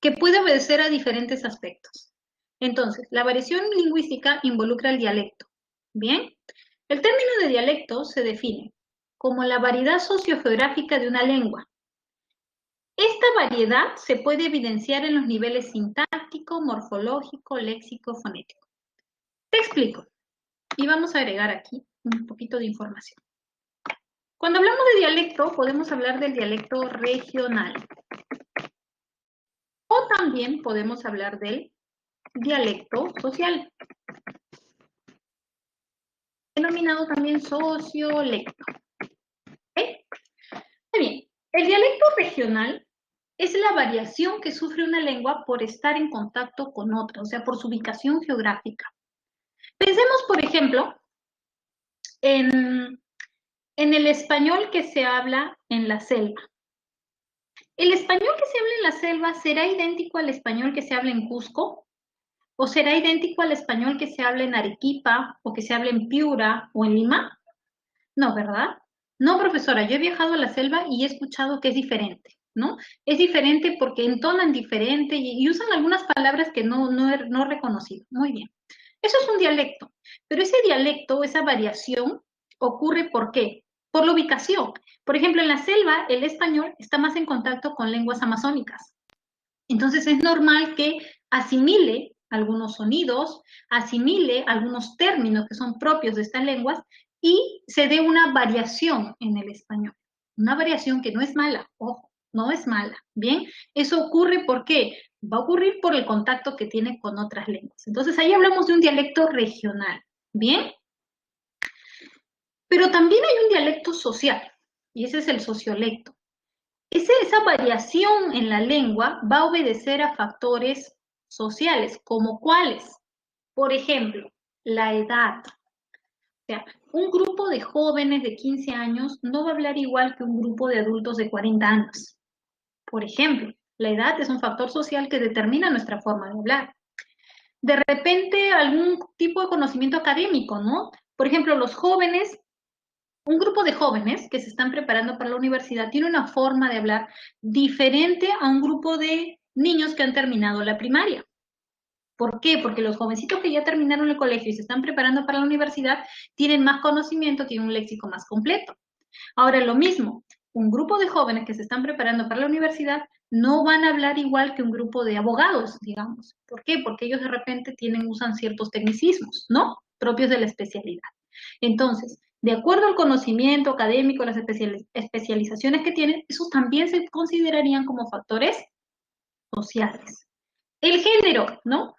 que puede obedecer a diferentes aspectos. Entonces, la variación lingüística involucra el dialecto, ¿bien? El término de dialecto se define como la variedad sociogeográfica de una lengua. Esta variedad se puede evidenciar en los niveles sintáctico, morfológico, léxico, fonético. Te explico. Y vamos a agregar aquí un poquito de información. Cuando hablamos de dialecto, podemos hablar del dialecto regional. O también podemos hablar del dialecto social, denominado también sociolecto. ¿Okay? Muy bien. El dialecto regional es la variación que sufre una lengua por estar en contacto con otra, o sea, por su ubicación geográfica. Pensemos, por ejemplo, en el español que se habla en la selva. ¿El español que se habla en la selva será idéntico al español que se habla en Cusco? ¿O será idéntico al español que se habla en Arequipa o que se habla en Piura o en Lima? No, ¿verdad? No, profesora, yo he viajado a la selva y he escuchado que es diferente, ¿no? Es diferente porque entonan diferente y usan algunas palabras que no he reconocido. Muy bien. Eso es un dialecto, pero ese dialecto, esa variación, ocurre ¿por qué? Por la ubicación. Por ejemplo, en la selva, el español está más en contacto con lenguas amazónicas. Entonces es normal que asimile algunos sonidos, asimile algunos términos que son propios de estas lenguas y se dé una variación en el español. Una variación que no es mala, ojo, no es mala. Bien, eso ocurre porque va a ocurrir por el contacto que tiene con otras lenguas. Entonces ahí hablamos de un dialecto regional. Bien, pero también hay un dialecto social y ese es el sociolecto. Esa variación en la lengua va a obedecer a factores sociales, como cuáles. Por ejemplo, la edad. O sea, un grupo de jóvenes de 15 años no va a hablar igual que un grupo de adultos de 40 años. Por ejemplo, la edad es un factor social que determina nuestra forma de hablar. De repente, algún tipo de conocimiento académico, ¿no? Por ejemplo, los jóvenes, un grupo de jóvenes que se están preparando para la universidad tiene una forma de hablar diferente a un grupo de niños que han terminado la primaria. ¿Por qué? Porque los jovencitos que ya terminaron el colegio y se están preparando para la universidad tienen más conocimiento, tienen un léxico más completo. Ahora, lo mismo, un grupo de jóvenes que se están preparando para la universidad no van a hablar igual que un grupo de abogados, digamos. ¿Por qué? Porque ellos de repente usan ciertos tecnicismos, ¿no? Propios de la especialidad. Entonces, de acuerdo al conocimiento académico, las especializaciones que tienen, esos también se considerarían como factores sociales. El género, ¿no?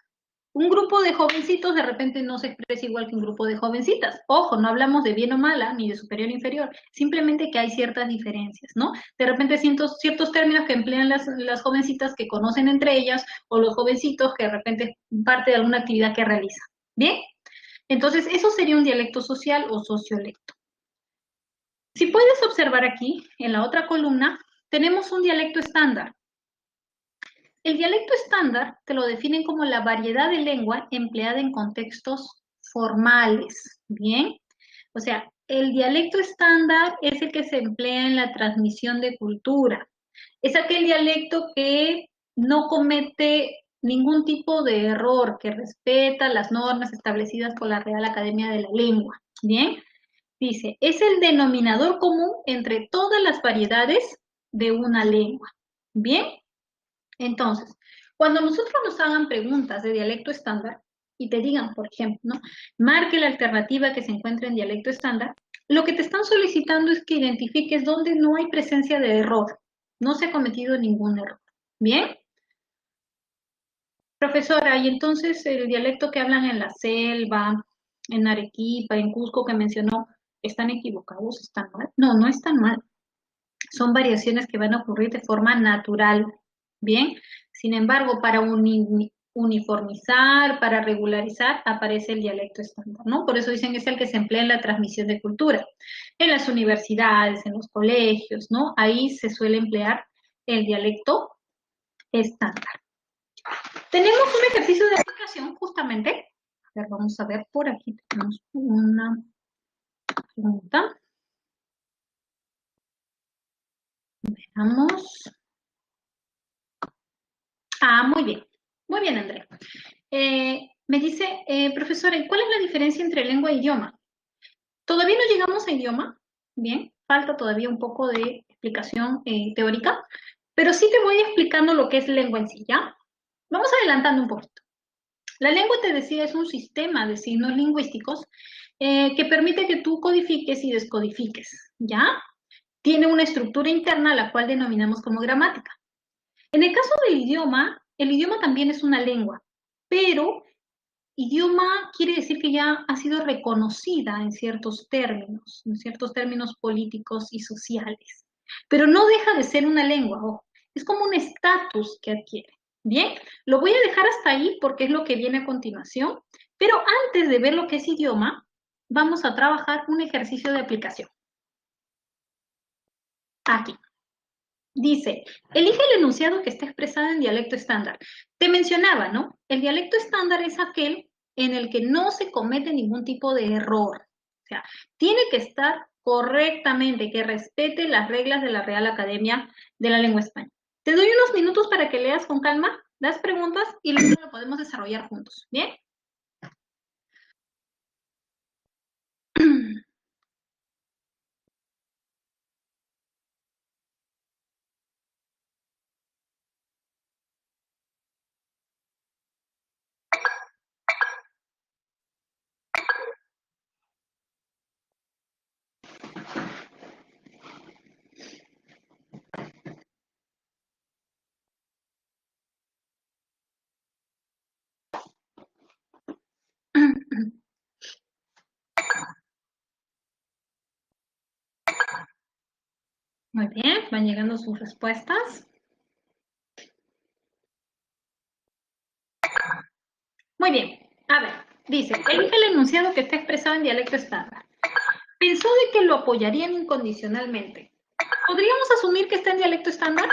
Un grupo de jovencitos de repente no se expresa igual que un grupo de jovencitas. Ojo, no hablamos de bien o mala, ni de superior o inferior, simplemente que hay ciertas diferencias, ¿no? De repente ciertos términos que emplean las jovencitas que conocen entre ellas o los jovencitos que de repente parte de alguna actividad que realizan. ¿Bien? Entonces, eso sería un dialecto social o sociolecto. Si puedes observar aquí, en la otra columna, tenemos un dialecto estándar. el dialecto estándar te lo definen como la variedad de lengua empleada en contextos formales, ¿bien? O sea, el dialecto estándar es el que se emplea en la transmisión de cultura. Es aquel dialecto que no comete ningún tipo de error, que respeta las normas establecidas por la Real Academia de la Lengua, ¿bien? Dice, es el denominador común entre todas las variedades de una lengua, ¿bien? Entonces, cuando nosotros nos hagan preguntas de dialecto estándar y te digan, por ejemplo, ¿no? Marque la alternativa que se encuentra en dialecto estándar, lo que te están solicitando es que identifiques dónde no hay presencia de error, no se ha cometido ningún error. ¿Bien? Profesora, y entonces el dialecto que hablan en la selva, en Arequipa, en Cusco que mencionó, ¿están equivocados? ¿Están mal? No, no están mal. Son variaciones que van a ocurrir de forma natural, ¿bien? Sin embargo, para uniformizar, para regularizar, aparece el dialecto estándar, ¿no? Por eso dicen que es el que se emplea en la transmisión de cultura. En las universidades, en los colegios, ¿no? Ahí se suele emplear el dialecto estándar. Tenemos un ejercicio de aplicación, justamente. A ver, vamos a ver, por aquí tenemos una pregunta. Veamos. Ah, muy bien. Muy bien, Andrea. Me dice, profesora, ¿y cuál es la diferencia entre lengua e idioma? Todavía no llegamos a idioma, bien, falta todavía un poco de explicación teórica, pero sí te voy explicando lo que es lengua en sí, ¿ya? Vamos adelantando un poquito. La lengua, te decía, es un sistema de signos lingüísticos que permite que tú codifiques y descodifiques, ¿ya? Tiene una estructura interna, la cual denominamos como gramática. En el caso del idioma, el idioma también es una lengua, pero idioma quiere decir que ya ha sido reconocida en ciertos términos políticos y sociales. Pero no deja de ser una lengua, ojo. Es como un estatus que adquiere. Bien, lo voy a dejar hasta ahí porque es lo que viene a continuación. Pero antes de ver lo que es idioma, vamos a trabajar un ejercicio de aplicación. Aquí. Dice, elige el enunciado que está expresado en dialecto estándar. Te mencionaba, ¿no? El dialecto estándar es aquel en el que no se comete ningún tipo de error. O sea, tiene que estar correctamente, que respete las reglas de la Real Academia de la Lengua Española. Te doy unos minutos para que leas con calma las preguntas y luego lo podemos desarrollar juntos. ¿Bien? Muy bien, van llegando sus respuestas. Muy bien, a ver, dice, elige el enunciado que está expresado en dialecto estándar. Pensó de que lo apoyarían incondicionalmente. ¿Podríamos asumir que está en dialecto estándar?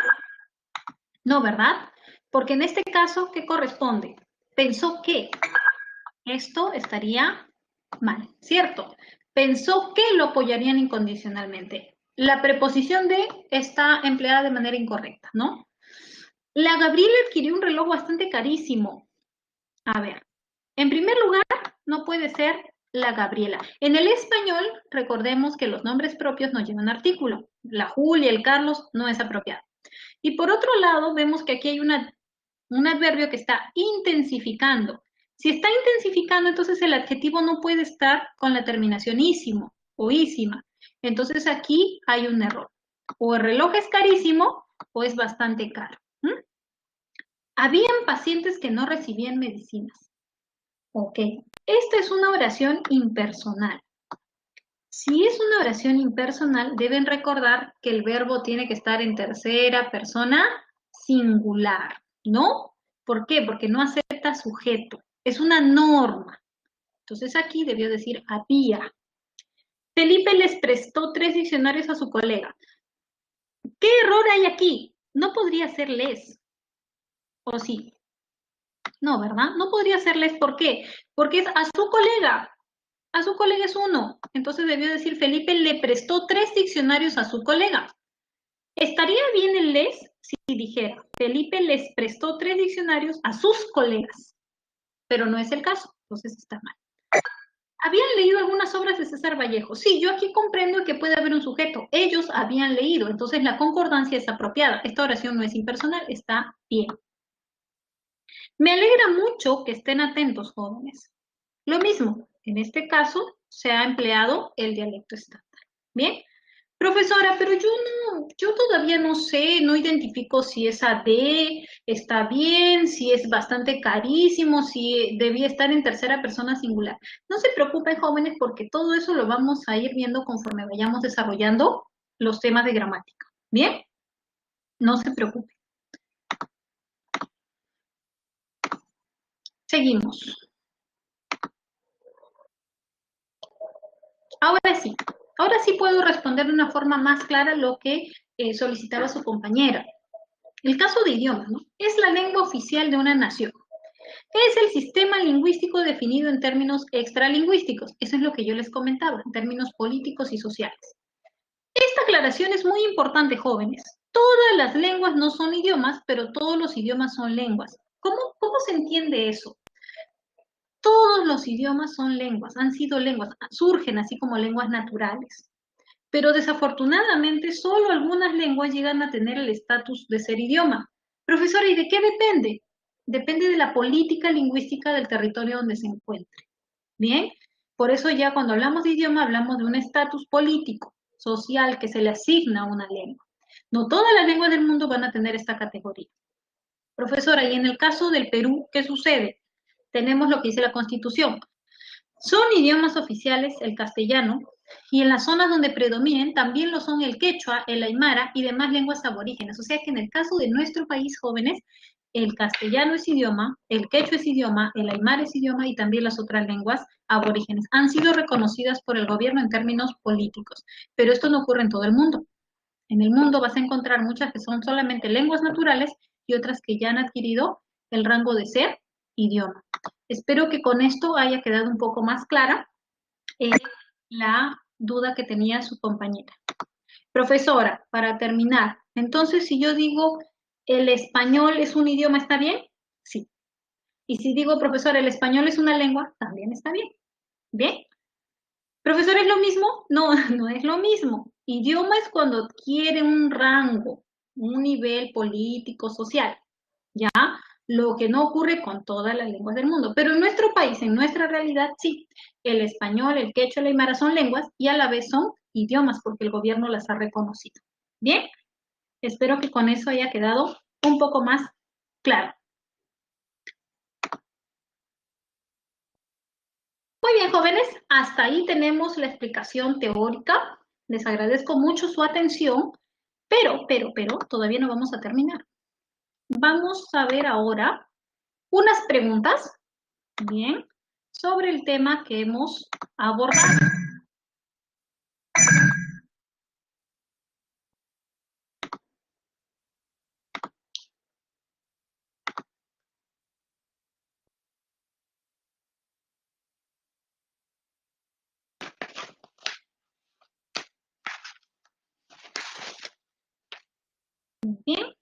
No, ¿verdad? Porque en este caso, ¿qué corresponde? Pensó que esto estaría mal, ¿cierto? Pensó que lo apoyarían incondicionalmente. La preposición de está empleada de manera incorrecta, ¿no? La Gabriela adquirió un reloj bastante carísimo. A ver, en primer lugar, no puede ser la Gabriela. En el español, recordemos que los nombres propios no llevan artículo. La Julia, el Carlos, no es apropiado. Y por otro lado, vemos que aquí hay un adverbio que está intensificando. Si está intensificando, entonces el adjetivo no puede estar con la terminación ísimo o ísima. Entonces aquí hay un error. O el reloj es carísimo o es bastante caro. Habían pacientes que no recibían medicinas. Ok, esta es una oración impersonal. Si es una oración impersonal, deben recordar que el verbo tiene que estar en tercera persona singular, ¿no? ¿Por qué? Porque no acepta sujeto. Es una norma. Entonces aquí debió decir había. Felipe les prestó 3 diccionarios a su colega. ¿Qué error hay aquí? No podría ser les. ¿O sí? No, ¿verdad? No podría serles, ¿por qué? Porque es a su colega. A su colega es uno. Entonces debió decir, Felipe le prestó 3 diccionarios a su colega. Estaría bien el les si dijera, Felipe les prestó 3 diccionarios a sus colegas. Pero no es el caso, entonces está mal. ¿Habían leído algunas obras de César Vallejo? Sí, yo aquí comprendo que puede haber un sujeto. Ellos habían leído, entonces la concordancia es apropiada. Esta oración no es impersonal, está bien. Me alegra mucho que estén atentos, jóvenes. Lo mismo, en este caso se ha empleado el dialecto estándar. Bien, profesora, pero yo todavía no sé, no identifico si esa D está bien, si es bastante carísimo, si debía estar en tercera persona singular. No se preocupen, jóvenes, porque todo eso lo vamos a ir viendo conforme vayamos desarrollando los temas de gramática. Bien, no se preocupen. Seguimos. Ahora sí puedo responder de una forma más clara lo que solicitaba su compañera. El caso de idioma, ¿no? Es la lengua oficial de una nación. Es el sistema lingüístico definido en términos extralingüísticos. Eso es lo que yo les comentaba, en términos políticos y sociales. Esta aclaración es muy importante, jóvenes. Todas las lenguas no son idiomas, pero todos los idiomas son lenguas. ¿Cómo se entiende eso? Todos los idiomas son lenguas, han sido lenguas, surgen así como lenguas naturales. Pero desafortunadamente solo algunas lenguas llegan a tener el estatus de ser idioma. Profesora, ¿y de qué depende? Depende de la política lingüística del territorio donde se encuentre. Bien, por eso ya cuando hablamos de idioma hablamos de un estatus político, social que se le asigna a una lengua. No todas las lenguas del mundo van a tener esta categoría. Profesora, y en el caso del Perú, ¿qué sucede? Tenemos lo que dice la Constitución. Son idiomas oficiales el castellano y en las zonas donde predominen también lo son el quechua, el aymara y demás lenguas aborígenes. O sea que en el caso de nuestro país, jóvenes, el castellano es idioma, el quechua es idioma, el aymara es idioma y también las otras lenguas aborígenes. Han sido reconocidas por el gobierno en términos políticos, pero esto no ocurre en todo el mundo. En el mundo vas a encontrar muchas que son solamente lenguas naturales y otras que ya han adquirido el rango de ser idioma. Espero que con esto haya quedado un poco más clara la duda que tenía su compañera. Profesora, para terminar, entonces si yo digo el español es un idioma, ¿está bien? Sí. Y si digo, profesora, el español es una lengua, también está bien. ¿Bien? Profesor, ¿es lo mismo? No, no es lo mismo. Idioma es cuando adquiere un rango, un nivel político, social, ¿ya? Lo que no ocurre con todas las lenguas del mundo. Pero en nuestro país, en nuestra realidad, sí. El español, el quechua, el aymara son lenguas y a la vez son idiomas porque el gobierno las ha reconocido. Bien, espero que con eso haya quedado un poco más claro. Muy bien, jóvenes, hasta ahí tenemos la explicación teórica. Les agradezco mucho su atención, pero, todavía no vamos a terminar. Vamos a ver ahora unas preguntas, bien, sobre el tema que hemos abordado. Bien.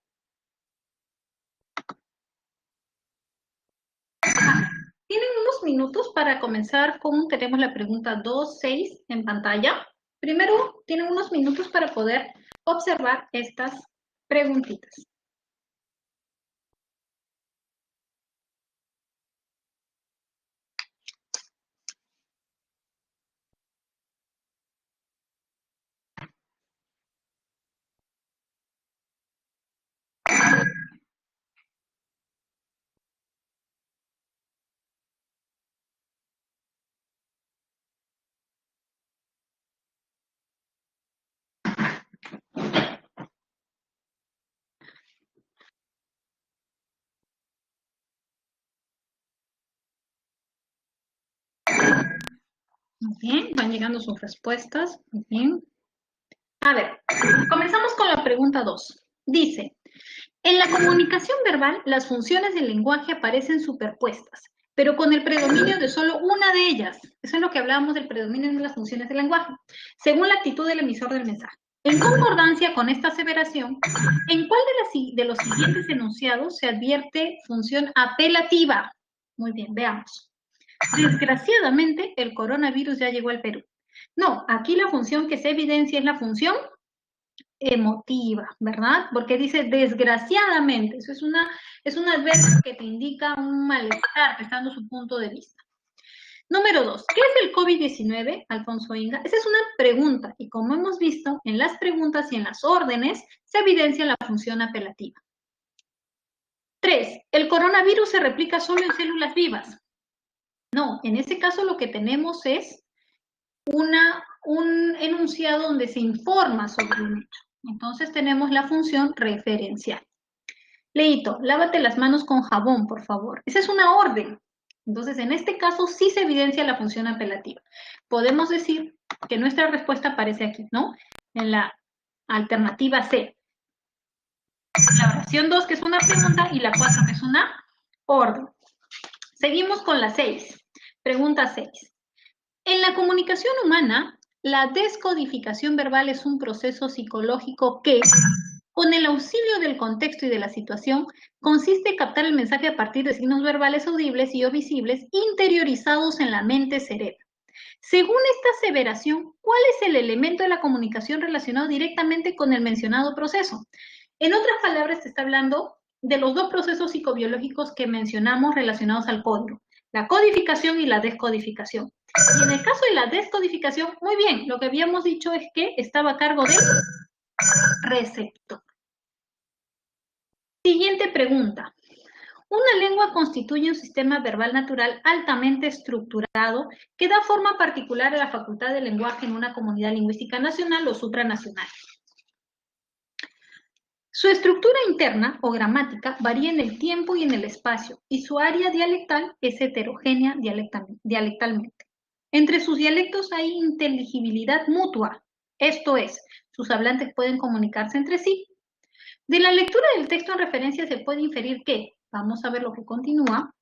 Tienen unos minutos para comenzar con, tenemos la pregunta 2.6 en pantalla. Primero, tienen unos minutos para poder observar estas preguntitas. Muy bien, van llegando sus respuestas. Muy bien. A ver, comenzamos con la pregunta 2. Dice, En la comunicación verbal, las funciones del lenguaje aparecen superpuestas, pero con el predominio de solo una de ellas. Eso es lo que hablábamos del predominio de las funciones del lenguaje, según la actitud del emisor del mensaje. En concordancia con esta aseveración, ¿en cuál de los siguientes enunciados se advierte función apelativa? Muy bien, veamos. Desgraciadamente, el coronavirus ya llegó al Perú. No, aquí la función que se evidencia es la función emotiva, ¿verdad? Porque dice desgraciadamente, eso es un adverbio que te indica un malestar, que está dando su punto de vista. Número 2, ¿qué es el COVID-19, Alfonso Inga? Esa es una pregunta y como hemos visto, en las preguntas y en las órdenes se evidencia la función apelativa. 3, ¿el coronavirus se replica solo en células vivas? No, en este caso lo que tenemos es un enunciado donde se informa sobre un hecho. Entonces tenemos la función referencial. Leito, lávate las manos con jabón, por favor. Esa es una orden. Entonces, en este caso sí se evidencia la función apelativa. Podemos decir que nuestra respuesta aparece aquí, ¿no? En la alternativa C. La oración 2, que es una pregunta, y la 4, que es una orden. Seguimos con la 6. Pregunta 6. En la comunicación humana, la descodificación verbal es un proceso psicológico que, con el auxilio del contexto y de la situación, consiste en captar el mensaje a partir de signos verbales audibles y o visibles interiorizados en la mente cerebro. Según esta aseveración, ¿cuál es el elemento de la comunicación relacionado directamente con el mencionado proceso? En otras palabras, se está hablando de los dos procesos psicobiológicos que mencionamos relacionados al código, la codificación y la descodificación. Y en el caso de la descodificación, muy bien, lo que habíamos dicho es que estaba a cargo del receptor. Siguiente pregunta. Una lengua constituye un sistema verbal natural altamente estructurado que da forma particular a la facultad del lenguaje en una comunidad lingüística nacional o supranacional. Su estructura interna o gramática varía en el tiempo y en el espacio, y su área dialectal es heterogénea dialectalmente. Entre sus dialectos hay inteligibilidad mutua, esto es, sus hablantes pueden comunicarse entre sí. De la lectura del texto en referencia se puede inferir que, vamos a ver lo que continúa.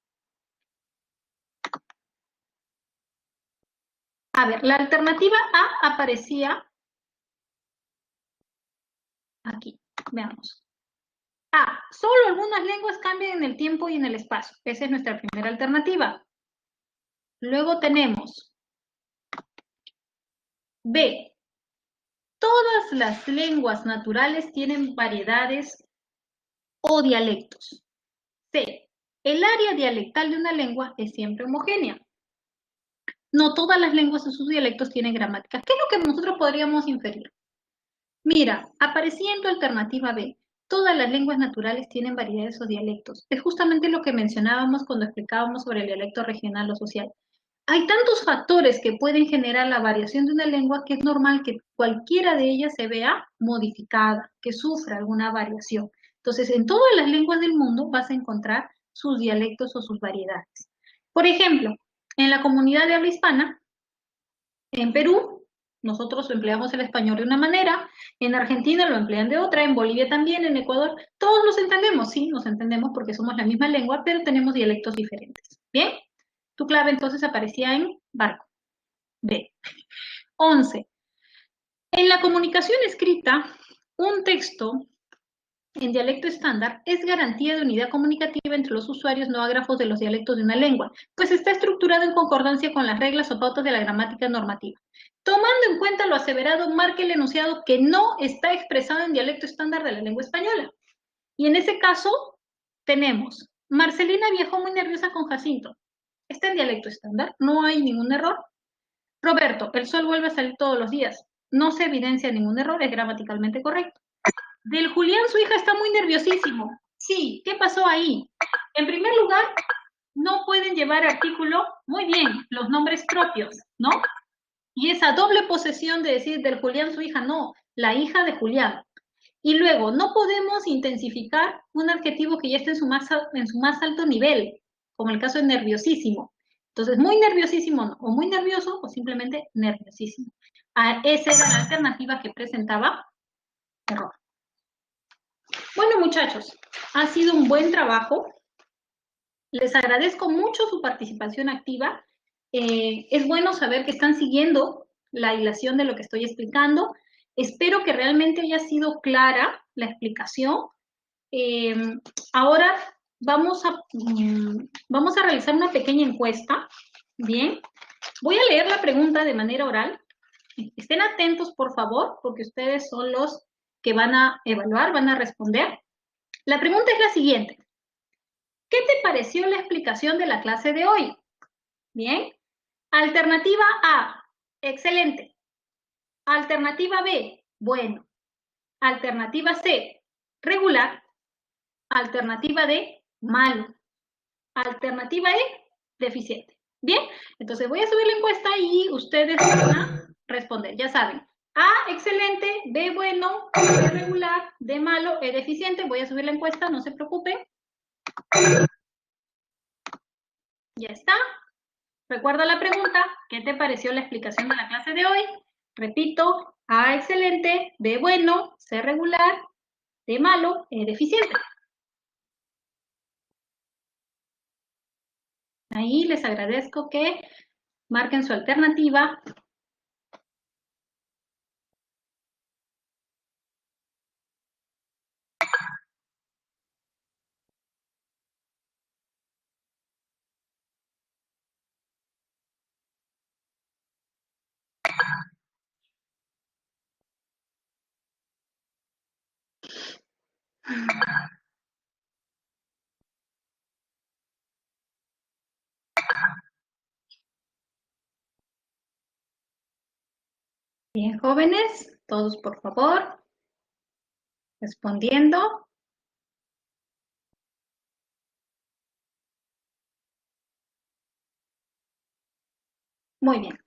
A ver, la alternativa A aparecía aquí, veamos. A, solo algunas lenguas cambian en el tiempo y en el espacio. Esa es nuestra primera alternativa. Luego tenemos B, todas las lenguas naturales tienen variedades o dialectos. C, el área dialectal de una lengua es siempre homogénea. No todas las lenguas en sus dialectos tienen gramática. ¿Qué es lo que nosotros podríamos inferir? Mira, aparecía en tu alternativa B. Todas las lenguas naturales tienen variedades o dialectos. Es justamente lo que mencionábamos cuando explicábamos sobre el dialecto regional o social. Hay tantos factores que pueden generar la variación de una lengua que es normal que cualquiera de ellas se vea modificada, que sufra alguna variación. Entonces, en todas las lenguas del mundo vas a encontrar sus dialectos o sus variedades. Por ejemplo, en la comunidad de habla hispana, en Perú, nosotros empleamos el español de una manera, en Argentina lo emplean de otra, en Bolivia también, en Ecuador, todos nos entendemos, sí, nos entendemos porque somos la misma lengua, pero tenemos dialectos diferentes. ¿Bien? Tu clave entonces aparecía en barco. B. 11. En la comunicación escrita, un texto en dialecto estándar es garantía de unidad comunicativa entre los usuarios no ágrafos de los dialectos de una lengua, pues está estructurado en concordancia con las reglas o pautas de la gramática normativa. Tomando en cuenta lo aseverado, marque el enunciado que no está expresado en dialecto estándar de la lengua española. Y en ese caso, tenemos, Marcelina viajó muy nerviosa con Jacinto. Está en dialecto estándar, no hay ningún error. Roberto, el sol vuelve a salir todos los días. No se evidencia ningún error, es gramaticalmente correcto. Del Julián, su hija está muy nerviosísimo. Sí, ¿qué pasó ahí? En primer lugar, no pueden llevar artículo, muy bien, los nombres propios, ¿no? Y esa doble posesión de decir del Julián, su hija, no, la hija de Julián. Y luego, no podemos intensificar un adjetivo que ya está en su más alto nivel, como el caso de nerviosísimo. Entonces, muy nerviosísimo, ¿no? O muy nervioso, o simplemente nerviosísimo. Esa era la alternativa que presentaba error. Bueno, muchachos, ha sido un buen trabajo. Les agradezco mucho su participación activa. Es bueno saber que están siguiendo la hilación de lo que estoy explicando. Espero que realmente haya sido clara la explicación. Eh, Ahora vamos a realizar una pequeña encuesta. Bien, voy a leer la pregunta de manera oral. Estén atentos, por favor, porque ustedes son los que van a evaluar, van a responder. La pregunta es la siguiente. ¿Qué te pareció la explicación de la clase de hoy? Bien. Alternativa A, excelente. Alternativa B, bueno. Alternativa C, regular. Alternativa D, malo. Alternativa E, deficiente. Bien, entonces voy a subir la encuesta y ustedes van a responder. Ya saben, A, excelente, B, bueno, C, regular, D, malo, E, deficiente. Voy a subir la encuesta, no se preocupen. Ya está. Recuerda la pregunta, ¿qué te pareció la explicación de la clase de hoy? Repito, A, excelente, B, bueno, C, regular, D, malo, E, deficiente. Ahí les agradezco que marquen su alternativa. Bien, jóvenes, todos por favor, respondiendo. Muy bien.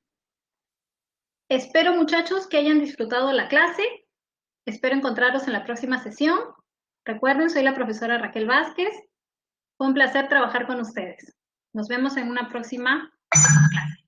Espero, muchachos, que hayan disfrutado la clase. Espero encontraros en la próxima sesión. Recuerden, soy la profesora Raquel Vázquez. Fue un placer trabajar con ustedes. Nos vemos en una próxima clase.